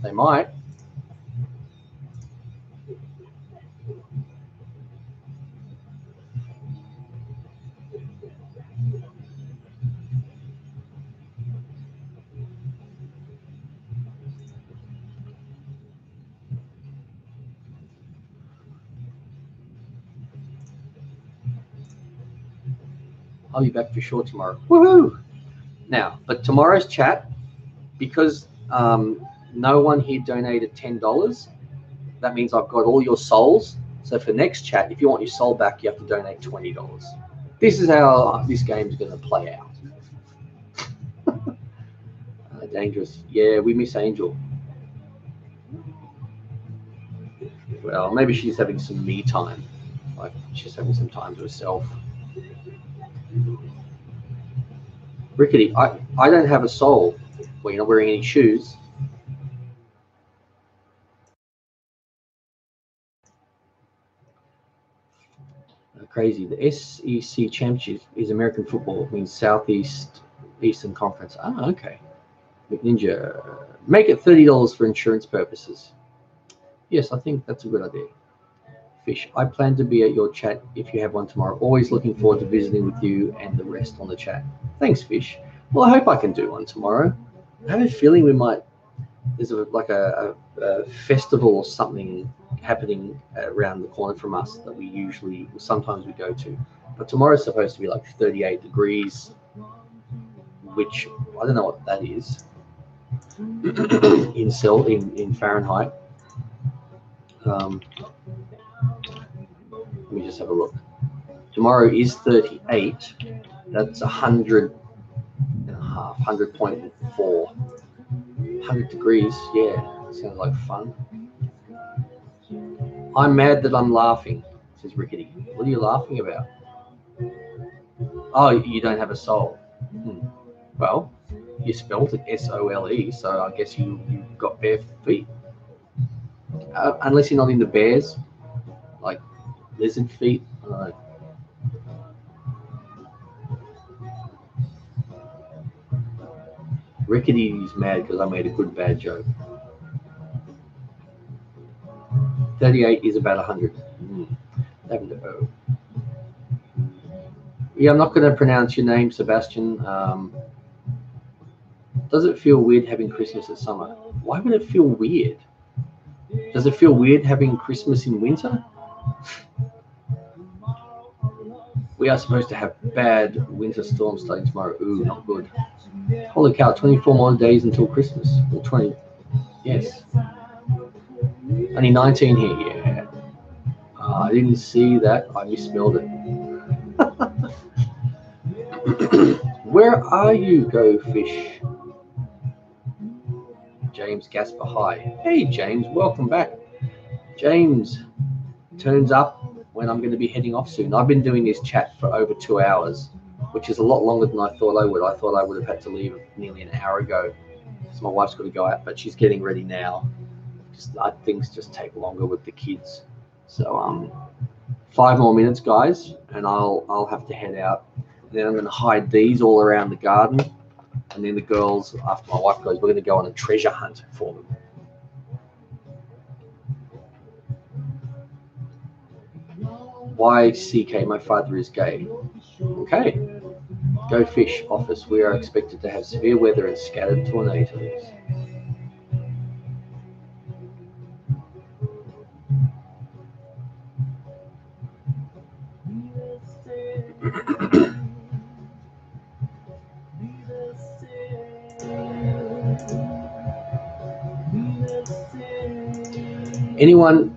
They might. I'll be back for sure tomorrow. Woohoo! Now, but tomorrow's chat, because no one here donated $10, that means I've got all your souls So for next chat, if you want your soul back, you have to donate $20. This is how this game is going to play out. Dangerous. Yeah, we miss Angel. Well, maybe she's having some me time. Like she's having some time to herself. Rickety, I don't have a soul. Well, you're not wearing any shoes. Crazy. The SEC Championship is American football. It means Eastern Conference. Ah, okay. McNinja, make it $30 for insurance purposes. Yes, I think that's a good idea. Fish, I plan to be at your chat if you have one tomorrow. Always looking forward to visiting with you and the rest on the chat. Thanks, Fish. Well, I hope I can do one tomorrow. I have a feeling we might. There's like a festival or something happening around the corner from us that sometimes we go to. But tomorrow's supposed to be like 38 degrees, which I don't know what that is in Fahrenheit. Let me just have a look. Tomorrow is 38. That's 100 and a half, 100.4. 100 degrees, yeah, sounds like fun. I'm mad that I'm laughing, says Rickety. What are you laughing about? Oh, you don't have a soul. Well, you spelled it S-O-L-E, so I guess you got bare feet. Unless you're not into bears, like lizard feet. I don't know. Rickety's mad because I made a good bad joke. 38 is about 100. Yeah, I'm not going to pronounce your name, Sebastian. Does it feel weird having Christmas at summer? Why would it feel weird? Does it feel weird having Christmas in winter? We are supposed to have bad winter storms starting tomorrow. Ooh, not good. Holy cow, 24 more days until Christmas. Or 20. Yes. Only 19 here, yeah. I didn't see that. I misspelled it. Where are you, Go Fish? James Gasper, hi. Hey, James, welcome back. James turns up when I'm going to be heading off soon. I've been doing this chat for over 2 hours, which is a lot longer than I thought I would. I thought I would have had to leave nearly an hour ago. So my wife's got to go out, but she's getting ready now. Things just take longer with the kids. So 5 more minutes, guys, and I'll have to head out. And then I'm going to hide these all around the garden. And then the girls, after my wife goes, we're going to go on a treasure hunt for them. YCK, my father is gay. Okay. Go Fish, office. We are expected to have severe weather and scattered tornadoes. Anyone,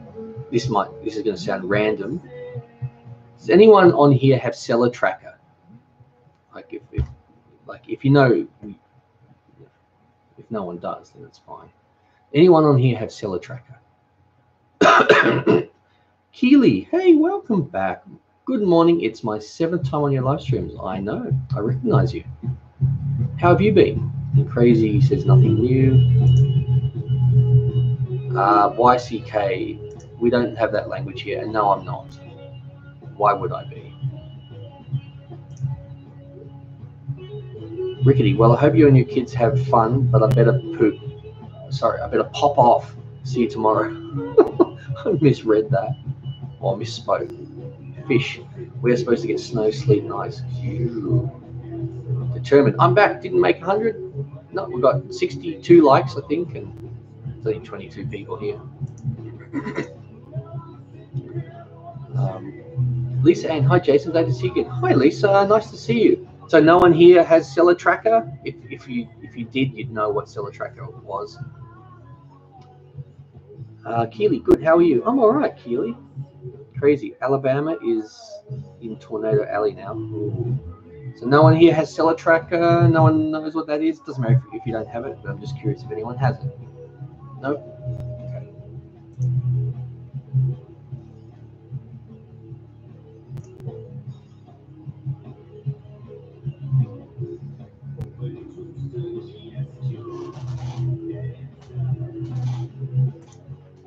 this is going to sound random. Does anyone on here have Seller Tracker? If you know, if no one does, then it's fine. Anyone on here have Seller Tracker? Keely, hey, welcome back. Good morning. It's my 7th time on your live streams. I know. I recognize you. How have you been? And Crazy says nothing new. YCK, we don't have that language here. And no, I'm not. Why would I be? Rickety, well, I hope you and your kids have fun, but I better pop off. See you tomorrow. I misread that. Or misspoke. Fish, we're supposed to get snow, sleet, and ice. Determined. I'm back. Didn't make 100. No, we've got 62 likes, I think, and there's only 22 people here. Lisa Ann, hi Jason, glad to see you again. Hi Lisa, nice to see you. So no one here has Seller Tracker. If you did, you'd know what Seller Tracker was. Keely, good. How are you? I'm all right, Keely. Crazy. Alabama is in Tornado Alley now. Ooh. So no one here has Cellar Tracker. No one knows what that is. Doesn't matter if you don't have it, but I'm just curious if anyone has it. Nope. Okay.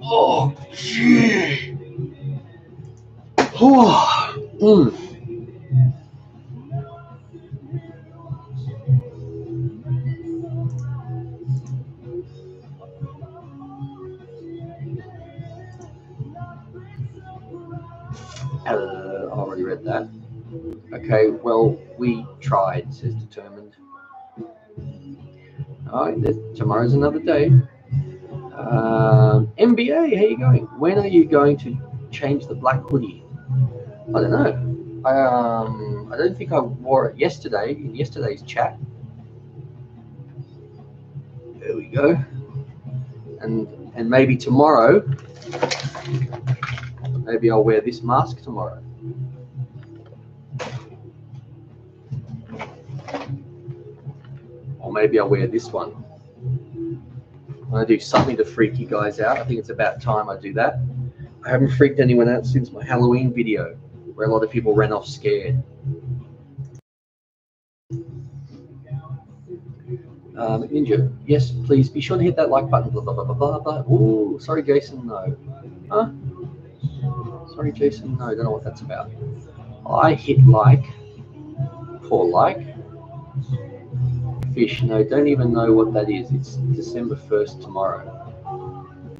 Oh, gee. Oh. I already read that. Okay, well, we tried, says Determined. All right, tomorrow's another day. MBA, how you going? When are you going to change the black hoodie? I don't know. I don't think I wore it yesterday in yesterday's chat. There we go. And maybe tomorrow, maybe I'll wear this mask tomorrow. Or maybe I'll wear this one. I'm going to do something to freak you guys out. I think it's about time I do that. I haven't freaked anyone out since my Halloween video, where a lot of people ran off scared. Ninja, yes, please be sure to hit that like button. Blah, blah, blah, blah, blah, blah. Ooh, sorry, Jason, no. Huh? Sorry, Jason, no, don't know what that's about. I hit like for like. Fish, no, don't even know what that is. It's December 1st tomorrow.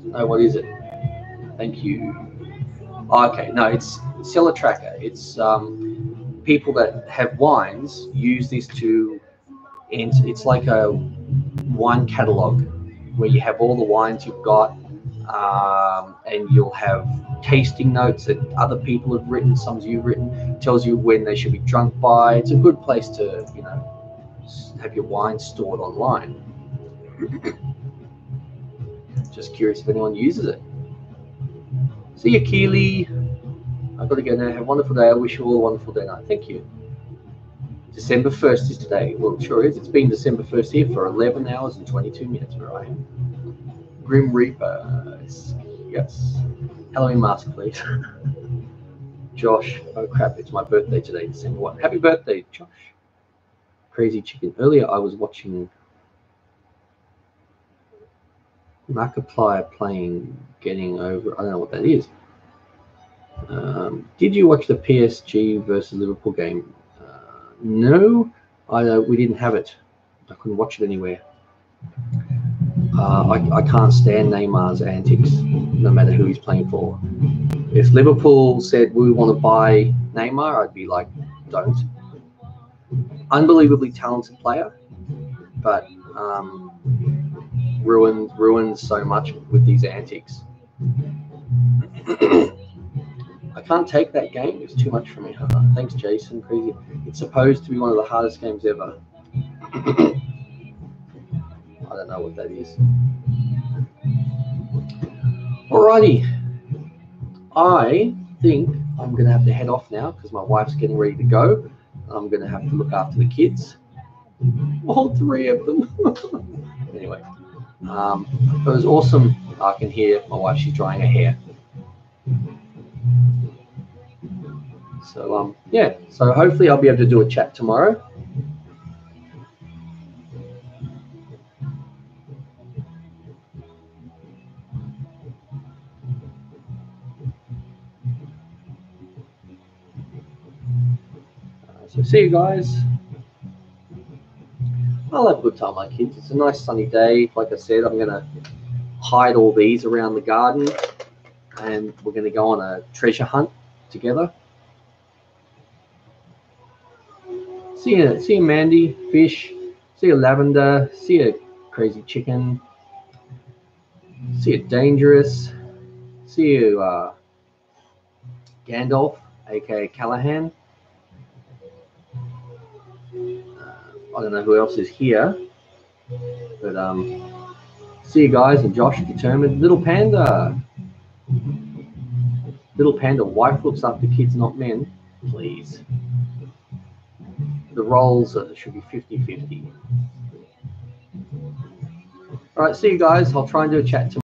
No, what is it? Thank you. Oh, okay, no, it's Cellar Tracker. It's people that have wines use this to, and it's like a wine catalog where you have all the wines you've got, and you'll have tasting notes that other people have written, some you've written, tells you when they should be drunk by. It's a good place to, you know, have your wine stored online. Just curious if anyone uses it. See you, Keely. I've got to go now. Have a wonderful day. I wish you all a wonderful day night. Thank you. December 1st is today. Well, it sure is. It's been December 1st here for 11 hours and 22 minutes where I am. Grim Reaper. Yes. Halloween mask, please. Josh. Oh, crap. It's my birthday today, December 1. Happy birthday, Josh. Crazy Chicken. Earlier, I was watching Markiplier playing Getting Over. I don't know what that is. Did you watch the PSG versus Liverpool game? No, we didn't have it. I couldn't watch it anywhere. I can't stand Neymar's antics, no matter who he's playing for. If Liverpool said we want to buy Neymar, I'd be like, don't. Unbelievably talented player, but ruins so much with these antics. I can't take that game. It's too much for me. Thanks, Jason. Crazy. It's supposed to be one of the hardest games ever. I don't know what that is. Alrighty. I think I'm going to have to head off now because my wife's getting ready to go. I'm going to have to look after the kids. All three of them. Anyway, it was awesome. I can hear my wife. She's drying her hair. So, yeah. So hopefully I'll be able to do a chat tomorrow. So see you guys. I'll have a good time, my kids. It's a nice sunny day. Like I said, I'm going to hide all these around the garden, and we're going to go on a treasure hunt together. See you, Mandy, Fish. See you, Lavender. See you, Crazy Chicken. See you, Dangerous. See you, Gandalf, aka Callahan. I don't know who else is here, but see you guys, and Josh, Determined, Little Panda. Little Panda, wife looks after kids, not men. Please. The roles should be 50-50. All right, see you guys. I'll try and do a chat tomorrow.